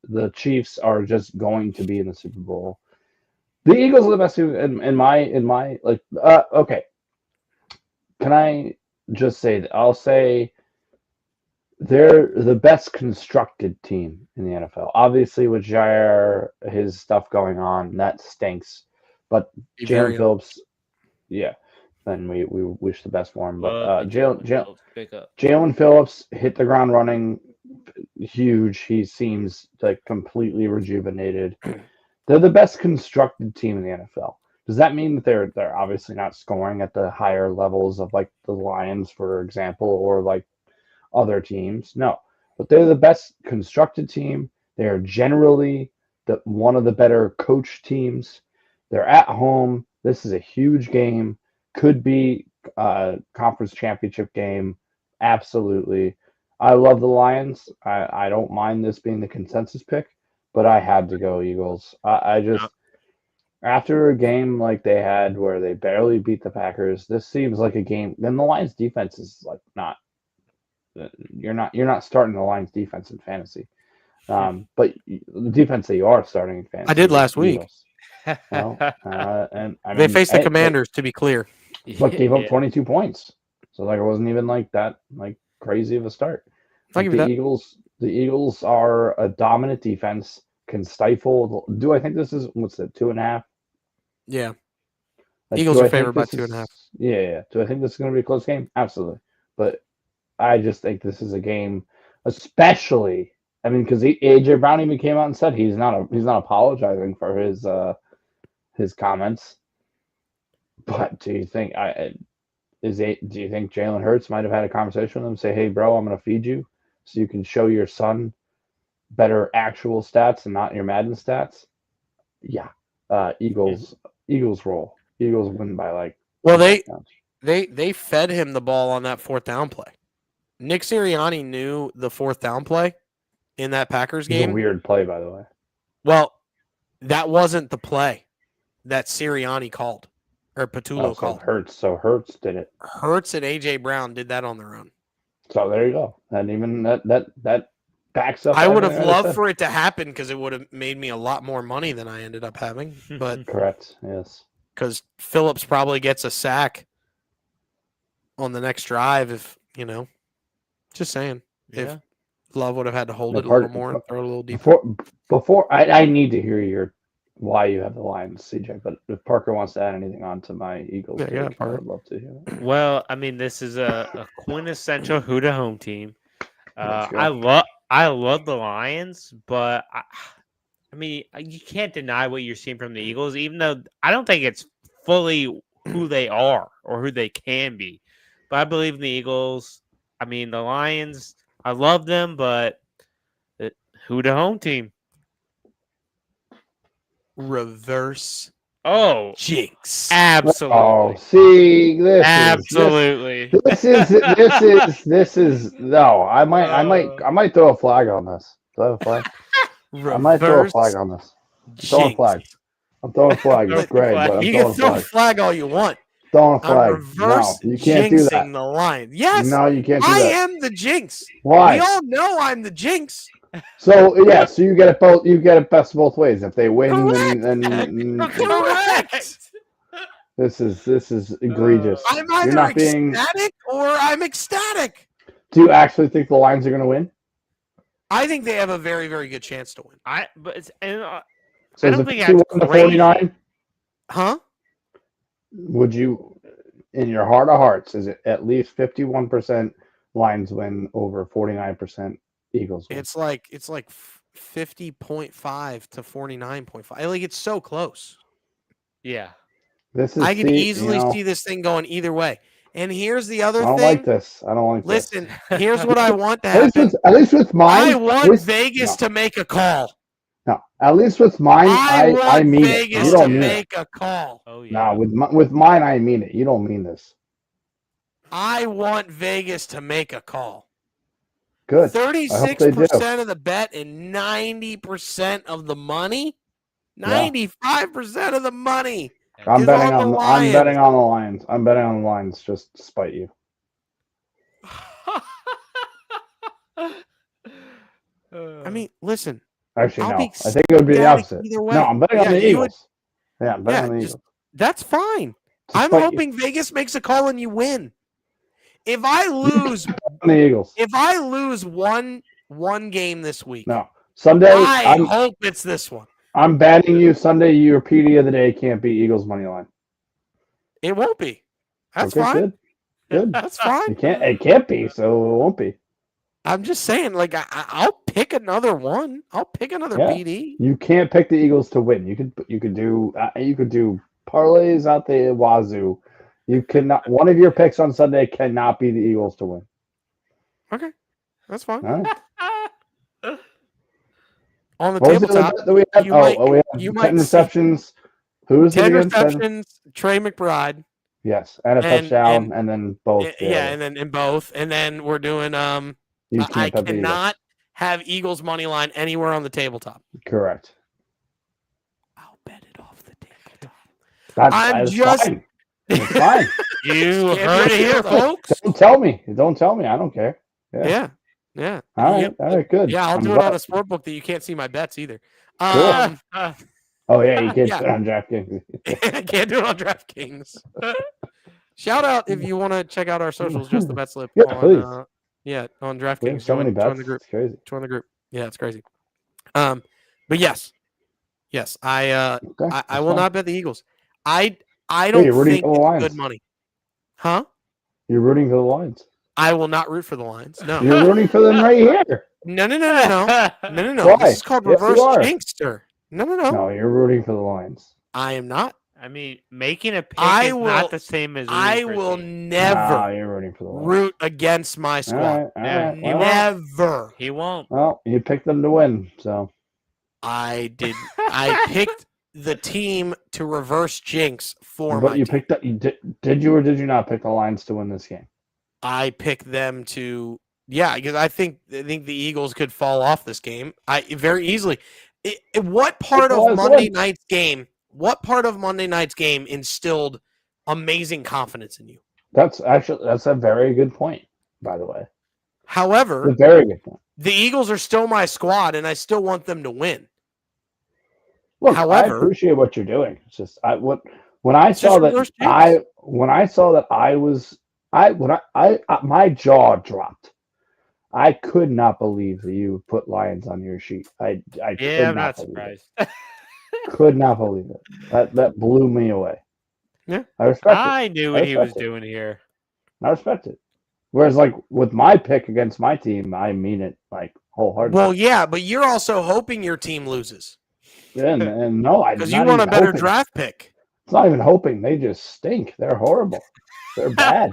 The Chiefs are just going to be in the Super Bowl. The Eagles are the best team in my like. Okay, can I just say that? I'll say they're the best constructed team in the NFL. Obviously, with Jair, his stuff going on, that stinks. But Jalen Phillips, yeah, and we wish the best for him. But Jalen Phillips hit the ground running, huge. He seems like completely rejuvenated. They're the best constructed team in the NFL. Does that mean that they're obviously not scoring at the higher levels of like the Lions, for example, or like other teams? No, but they're the best constructed team. They are generally one of the better coached teams. They're at home. This is a huge game. Could be a conference championship game. Absolutely. I love the Lions. I don't mind this being the consensus pick, but I had to go Eagles. I just after a game like they had where they barely beat the Packers, this seems like a game. Then the Lions defense is like not. You're not starting the Lions defense in fantasy, but the defense that you are starting in fantasy. I did last week. Well, and I mean, they faced the Commanders, to be clear, but gave up 22 points. So like it wasn't even like that like crazy of a start. I'll give you that. The Eagles are a dominant defense, can stifle. Do I think this is what's it 2.5? Yeah. Like, Eagles do are I think favored by this is- 2.5. Yeah. Do I think this is going to be a close game? Absolutely. But I just think this is a game, especially. I mean, because AJ Brown even came out and said he's not apologizing for his comments. But do you think do you think Jalen Hurts might have had a conversation with him, say, "Hey, bro, I'm going to feed you, so you can show your son better actual stats and not your Madden stats"? Yeah. Eagles roll. Eagles win by like. Well, they fed him the ball on that fourth down play. Nick Sirianni knew the fourth down play in that Packers It's game. a weird play, by the way. Well, that wasn't the play that Sirianni called or Patullo called. Hurts did it. Hurts and AJ Brown did that on their own. So there you go. And even that backs up. I would have everything loved said. for it to happen because it would have made me a lot more money than I ended up having. But Correct. Yes. because Phillips probably gets a sack on the next drive, if just saying. Yeah. If Love would have had to hold The it a part- little more and throw it a little deeper. Before I need to hear why you have the Lions, CJ. But if Parker wants to add anything on to my Eagles, Yeah, take, I Parker. would love to hear that. Well, I mean, this is a quintessential Huda home team. Let's go. I love the Lions, but I mean, you can't deny what you're seeing from the Eagles, even though I don't think it's fully who they are or who they can be. But I believe in the Eagles. I mean, the Lions, I love them, but who the home team? Reverse Oh, jinx. Oh, absolutely. see, Absolutely. this is no. I might throw a flag on this. Throw a flag. I might throw a Reverse flag on this. I'm throwing a jinx. flag. I'm throwing a flag. Throw It's the great, flag. but I'm You throwing can a throw a flag. flag all you want. Throwing a I'm flag. reverse No, you can't do that. jinxing the Lions. Yes, No, you can't do I that. am the jinx. Why? We all know I'm the jinx. So yeah, so you get it both. You get it best of both ways. If they win, Correct. then Correct. this is egregious. I'm You're either not being. ecstatic or I'm ecstatic. Do you actually think the Lions are going to win? I think they have a very, very good chance to win. So I is don't it think that's 51 to crazy. 49? Huh? Would you, in your heart of hearts, is it at least 51% Lions win over 49% Eagles win? It's like 50.5 to 49.5. Like it's so close. Yeah. This is I can easily you know, see this thing going either way. And here's the I other don't thing. like this. I don't like Listen, this. here's what I want to At happen. least with mine. I want Vegas to make a call. No, at least with mine, I I want mean Vegas it. You to don't mean it. make a call. Oh yeah. No, with mine, I mean it. You don't mean this. I want Vegas to make a call. Good. I hope they do. 36% of the bet and 90% of the money. 95% of the money. I'm is betting on the I'm betting Lions. on the Lions. I'm betting on the Lions just to spite you. I mean, listen. Actually, I'll no. be I think it would be the ecstatic opposite. either way. No, I'm betting on Yeah, the you would- Eagles. Yeah, I'm betting on the just- Eagles. That's fine. To I'm spite you. hoping Vegas makes a call and you win. If I lose, On the Eagles. if I lose one game this week, No. Sunday, I hope it's this one. I'm batting you Sunday. Your PD of the day can't be Eagles money line. It won't be. That's Okay, fine. Good. That's fine. It can't be, so it won't be. I'm just saying, like I'll pick another one. I'll pick another Yeah. PD. You can't pick the Eagles to win. You could do parlays out the wazoo. You cannot. One of your picks on Sunday cannot be the Eagles to win. Okay, that's fine. All right. On the What was the tabletop, other bet that we have? We have you 10 might see receptions. Who's 10 it again? 10? receptions. Trey McBride. Yes, and a touchdown, and then both. Yeah, and then in both, and then we're doing You I can't bet the Eagles. cannot have Eagles money line anywhere on the tabletop. Correct. I'll bet it off the tabletop. That's fine. It's fine. You Can't heard do it here, it, folks. Don't tell me. Don't tell me. I don't care. Yeah. All right. Yep. All right. Good. Yeah, I'll I'm do it on glad. a sport book that you can't see my bets either. Cool. Oh yeah, you can't Yeah. sit on DraftKings. I can't do it on DraftKings. Shout out if you want to check out our socials, just the bet slip Yeah, on please. on We have DraftKings. so many Join bets. the group. It's crazy. Join the group. Yeah, it's crazy. But yes, I Okay, I that's will fine. not bet the Eagles. I you're don't rooting think for the it's Lions. good money. Huh? You're rooting for the Lions. I will not root for the Lions. No. You're rooting for them right here. No. No. Why? This is called Yes, you reverse are. jinxter. No. No, you're rooting for the Lions. I am not. I mean, making a pick I is will- not the same as I rooting for a will team. never No, you're rooting for the Lions. root against my All squad. right. All Yeah, right. he Well, won't. Never. He won't. well, you picked them to win, so I did. I picked the team to reverse jinx for but my you team. picked up. Did you or did you not pick the Lions to win this game? I picked them to. Yeah, because I think the Eagles could fall off this game. Very easily. What part of Monday night's game? What part of Monday night's game instilled amazing confidence in you? That's a very good point, by the way. However, A very good point. the Eagles are still my squad, and I still want them to win. Look, I However- appreciate what you're doing. It's just when I It's saw just that reverse jinx. my jaw dropped. I could not believe that you put Lions on your sheet. I Yeah, could I'm not believe surprised. it. Could not believe it. That blew me away. Yeah. I respect it. I knew what he was doing here. I respect it. Whereas, like with my pick against my team, I mean it like wholeheartedly. Well, yeah, but you're also hoping your team loses And no, I'm because you not want a even better hoping. draft pick. It's not even hoping. They just stink. They're horrible. They're bad.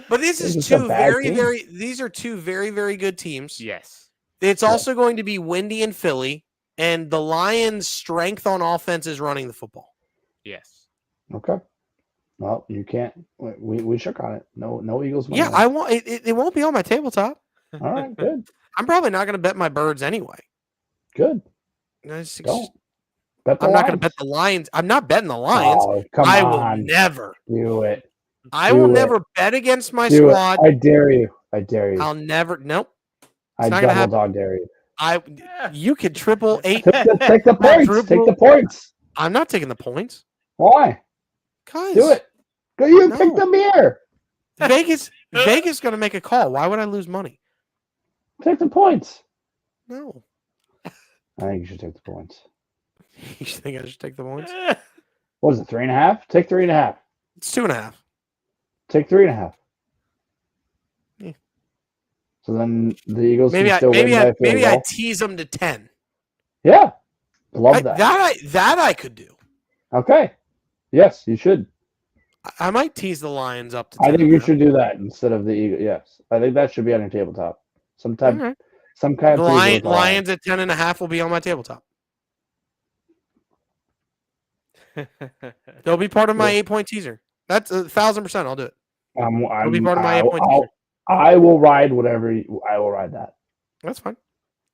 But this They're is just a two bad very, team. very. These are two very, very good teams. Yes. It's also going to be windy in Philly, and the Lions' strength on offense is running the football. Yes. Okay. Well, you can't. We shook on it. No Eagles money. Yeah, I want it. It won't be on my tabletop. All right. Good. I'm probably not going to bet my birds anyway. Good. It's- Don't. Bet the I'm not going to Lions. bet the Lions. I'm not betting the Lions. Oh, come I on. will never. Do it. I Do will it. never bet against my Do squad. it. I dare you. I dare you. I'll never. Nope. I not gonna double dog dare you. You could triple eight. Take the points. Take the points. I'm not taking the points. Why? Guys, Do it. Go. You No. pick them here. Vegas going to make a call. Why would I lose money? Take the points. No. I think you should take the points. You think I should take the points? What is it? 3.5? Take 3.5. It's 2.5. Take 3.5. Yeah. So then the Eagles Maybe can I still win by a field maybe goal. I tease them to 10. Yeah. Love that. That I could do. Okay. Yes, you should. I might tease the Lions up to 10. I think you should do that instead of the Eagles. Yes. I think that should be on your tabletop. Some kind of The teaser with the Lions at 10.5 will be on my tabletop. They'll be part of my 8-point teaser. That's 1,000%. I'll do it. It'll be part of my 8-point teaser. I will ride whatever. I will ride that. That's fine.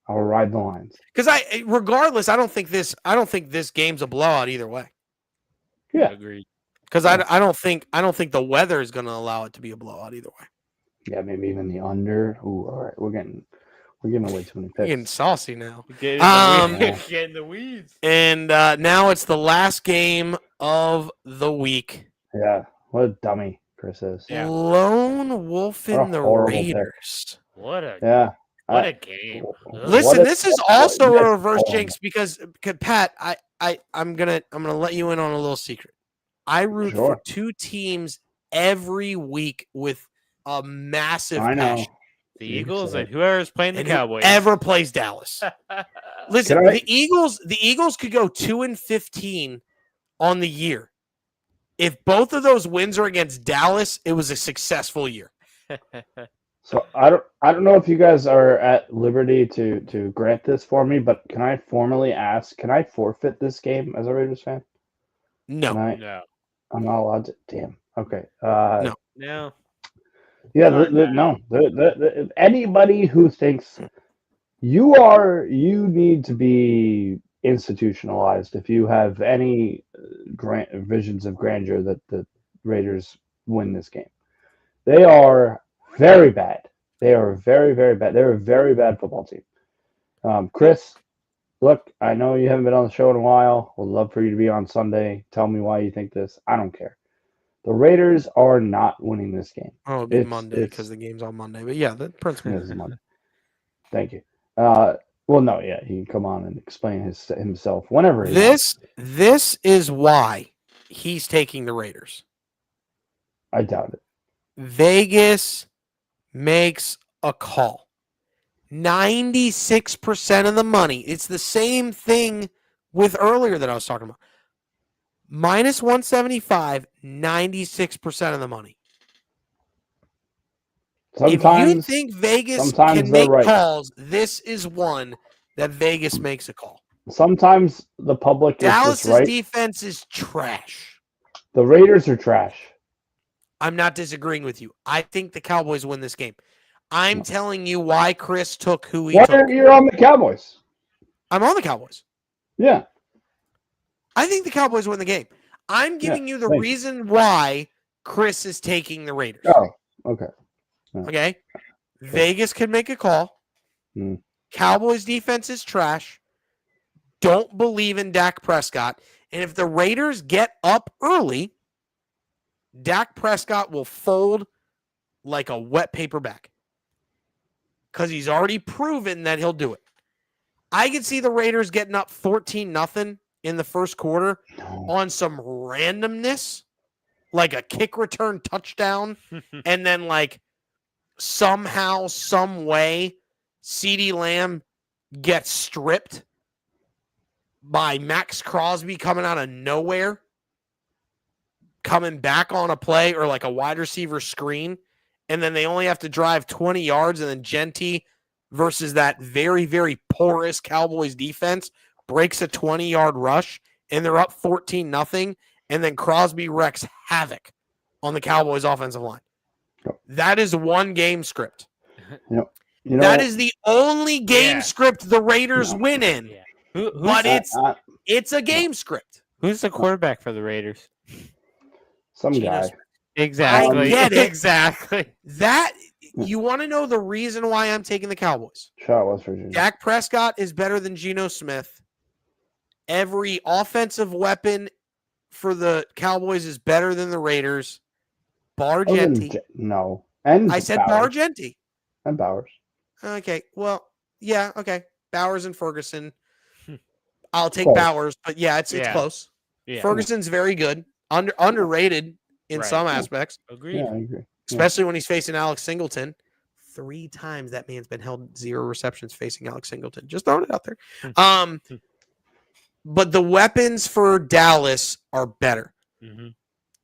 I will ride the Lions. Because regardless, I don't think this game's a blowout either way. Yeah. Agreed. Because I don't think the weather is going to allow it to be a blowout either way. Yeah, maybe even the under. Ooh, all right. We're giving away too many You're getting picks. saucy now. Get in the weeds. And now it's the last game of the week. Yeah. What a dummy Chris is. Yeah. Lone Wolf What a in the horrible pick. Raiders. What a Yeah. game. Listen, this is also a reverse Oh. jinx because Pat, I'm gonna let you in on a little secret. I root for two teams every week with a massive I know. passion. The Eagles and whoever's playing the And Cowboys. whoever plays Dallas. Listen, Can I- the Eagles could go 2-15 on the year. If both of those wins are against Dallas, it was a successful year. So I don't know if you guys are at liberty to grant this for me, but can I formally ask? Can I forfeit this game as a Raiders fan? No. No. I'm not allowed to. Damn. Okay. No. No. Yeah. Not No. Anybody who thinks you need to be institutionalized if you have any visions of grandeur that the Raiders win this game. They are very bad. They are very, very bad. They're a very bad football team. Chris, look, I know you haven't been on the show in a while. Would love for you to be on Sunday. Tell me why you think this. I don't care. The Raiders are not winning this game. Oh, it'll be Monday because the game's on Monday. But yeah, the principle. This is Monday. Thank you. Well, no, yeah, he can come on and explain himself whenever. This is why he's taking the Raiders. I doubt it. Vegas makes a call. 96% of the money. It's the same thing with earlier that I was talking about. Minus 175, 96% of the money. Sometimes, if you think Vegas sometimes can they're make right. calls, this is one that Vegas makes a call. Sometimes the public is Dallas's just right. defense is trash. The Raiders are trash. I'm not disagreeing with you. I think the Cowboys win this game. I'm telling you why Chris took who he took. You're on the Cowboys. I'm on the Cowboys. Yeah. I think the Cowboys win the game. I'm giving you the reason why Chris is taking the Raiders. Oh, okay. Okay. Vegas can make a call. Cowboys defense is trash. Don't believe in Dak Prescott. And if the Raiders get up early, Dak Prescott will fold like a wet paper bag. Because he's already proven that he'll do it. I could see the Raiders getting up 14-0 in the first quarter on some randomness, like a kick return touchdown, and then like somehow, some way, CeeDee Lamb gets stripped by Max Crosby coming out of nowhere, coming back on a play or like a wide receiver screen, and then they only have to drive 20 yards, and then Genty versus that very, very porous Cowboys defense breaks a 20-yard rush, and they're up 14-0, and then Crosby wrecks havoc on the Cowboys offensive line. That is one game script. That is the only game script the Raiders win in. Yeah. But it's a game script. Who's the quarterback for the Raiders? Some Geno guy. Smith. Exactly. I get it. Exactly. That you want to know the reason why I'm taking the Cowboys. Shot West Virginia. Dak Prescott is better than Geno Smith. Every offensive weapon for the Cowboys is better than the Raiders. Bar Genty. No. And I said Bowers. Bar Genty. And Bowers. Okay. Well, yeah. Okay. Bowers and Ferguson. I'll take Close. Bowers, but yeah, it's close. Yeah. Ferguson's very good. Underrated in some aspects. Agreed. Yeah, I agree. Especially when he's facing Alex Singleton. 3 times that man's been held 0 receptions facing Alex Singleton. Just throwing it out there. But the weapons for Dallas are better. Mm-hmm.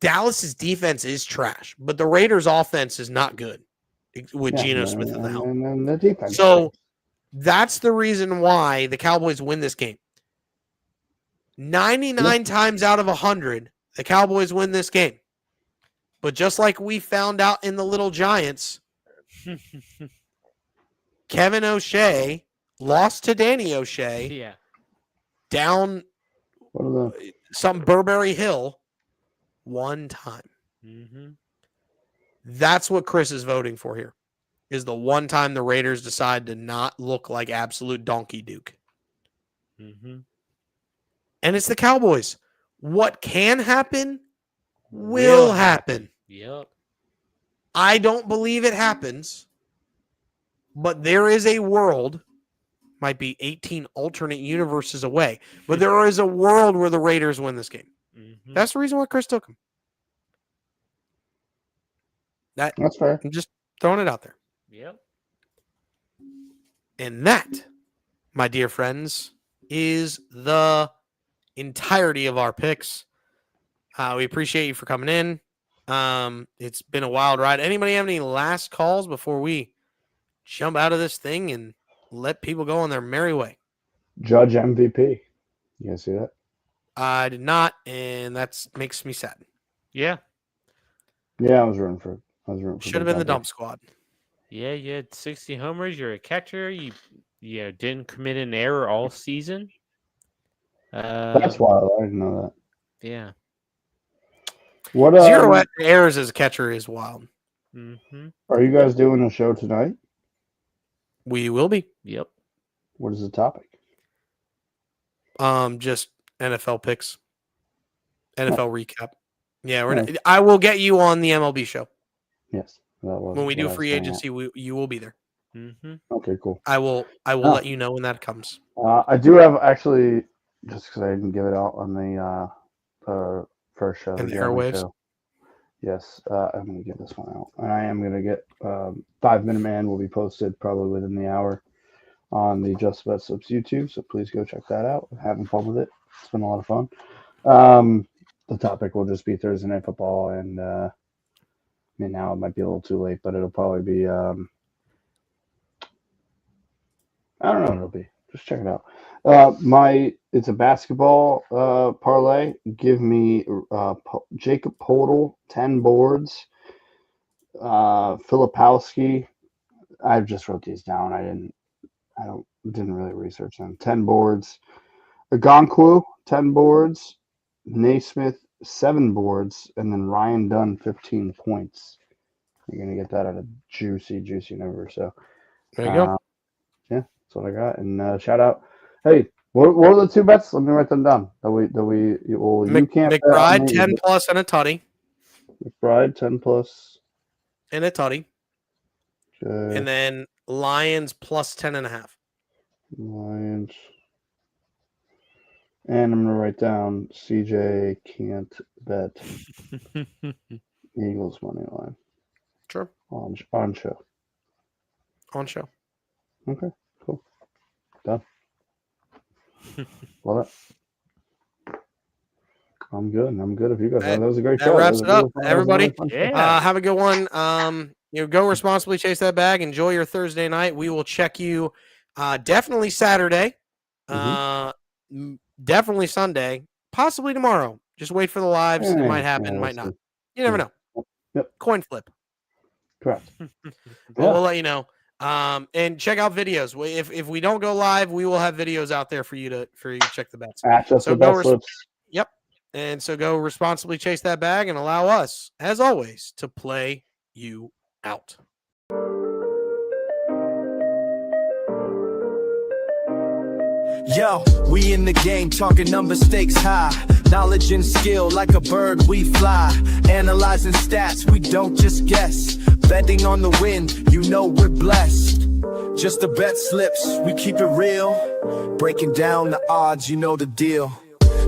Dallas's defense is trash, but the Raiders' offense is not good with Geno Smith in the helm. And the defense. So that's the reason why the Cowboys win this game. 99 times out of 100, the Cowboys win this game. But just like we found out in the Little Giants, Kevin O'Shea lost to Danny O'Shea down some Burberry Hill one time. Mm-hmm. That's what Chris is voting for here, is the one time the Raiders decide to not look like absolute donkey duke. Mm-hmm. And it's the Cowboys. What can happen will happen. Yep. I don't believe it happens, but there is a world, might be 18 alternate universes away, but there is a world where the Raiders win this game. Mm-hmm. That's the reason why Chris took him. That's fair. I'm just throwing it out there. Yep. And that, my dear friends, is the entirety of our picks. We appreciate you for coming in. It's been a wild ride. Anybody have any last calls before we jump out of this thing and let people go on their merry way? Judge MVP. You guys see that? I did not, and that makes me sad. Yeah. Yeah, I was rooting for. Should have been the dump squad. Yeah, you had 60 homers. You're a catcher. You didn't commit an error all season. That's wild. I didn't know that. Yeah. What 0 errors as a catcher is wild. Mm-hmm. Are you guys doing a show tonight? We will be. Yep. What is the topic? Just NFL picks, NFL recap. Yeah, I will get you on the MLB show. Yes. When we do free agency, you will be there. Mm-hmm. Okay, cool. I will let you know when that comes. I do have actually, just because I didn't give it out on the first show. And the airwaves. Show. Yes, I'm going to get this one out. And I am going to get 5 Minute Man will be posted probably within the hour on the Just BetSlips YouTube. So please go check that out. I'm having fun with it. It's been a lot of fun. The topic will just be Thursday Night Football. And I mean, now it might be a little too late, but it'll probably be, I don't know what it'll be. Just check it out. It's a basketball parlay. Give me Jacob Podol, 10 boards. Filipowski. I just wrote these down. I didn't really research them. 10 boards. Okonkwo, 10 boards. Naismith, 7 boards, and then Ryan Dunn, 15 points. You're gonna get that at a juicy number. So there you go. Yeah, that's what I got. And shout out. Hey, what are the 2 bets? Let me write them down. You can't McBride 10 plus and a tutty. McBride 10 plus and a tutty. Okay. And then Lions plus 10.5. Lions. And I'm gonna write down CJ can't bet Eagles money line. Sure. On show. on show. Okay, cool. Done. Love it. I'm good. I'm good if you guys are. That was a great That show. wraps it up, everybody. Yeah. Have a good one. Go responsibly, chase that bag. Enjoy your Thursday night. We will check you definitely Saturday, definitely Sunday, possibly tomorrow. Just wait for the lives. It might happen, might not. You never know. Yep. Coin flip. Correct. We'll let you know. And check out videos. If we don't go live, we will have videos out there for you to check the bets. So go Yep. And so go responsibly chase that bag and allow us, as always, to play you out. Yo, we in the game, talking number stakes high. Knowledge and skill, like a bird we fly. Analyzing stats, we don't just guess. Betting on the win, you know we're blessed. Just the bet slips, we keep it real. Breaking down the odds, you know the deal.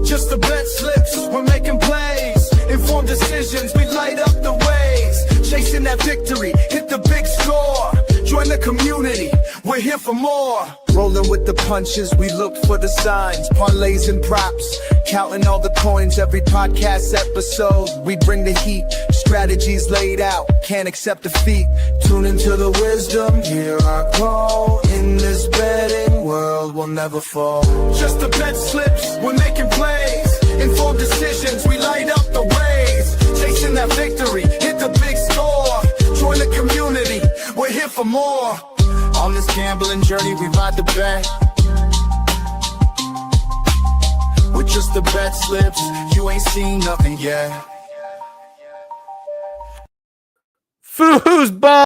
Just the bet slips, we're making plays. Informed decisions, we light up the ways. Chasing that victory, hit the big score. Join the community, we're here for more. Rolling with the punches, we look for the signs. Parlays and props, counting all the coins. Every podcast episode, we bring the heat. Strategies laid out, can't accept defeat. Tune into the wisdom, hear our call. In this betting world, we'll never fall. Just the bet slips, we're making plays. Informed decisions, we light up the ways. Chasing that victory, hit the big score. Join the community, we're here for more. On this gambling journey, we ride the bet. With just the bet slips, you ain't seen nothing yet. Foosball!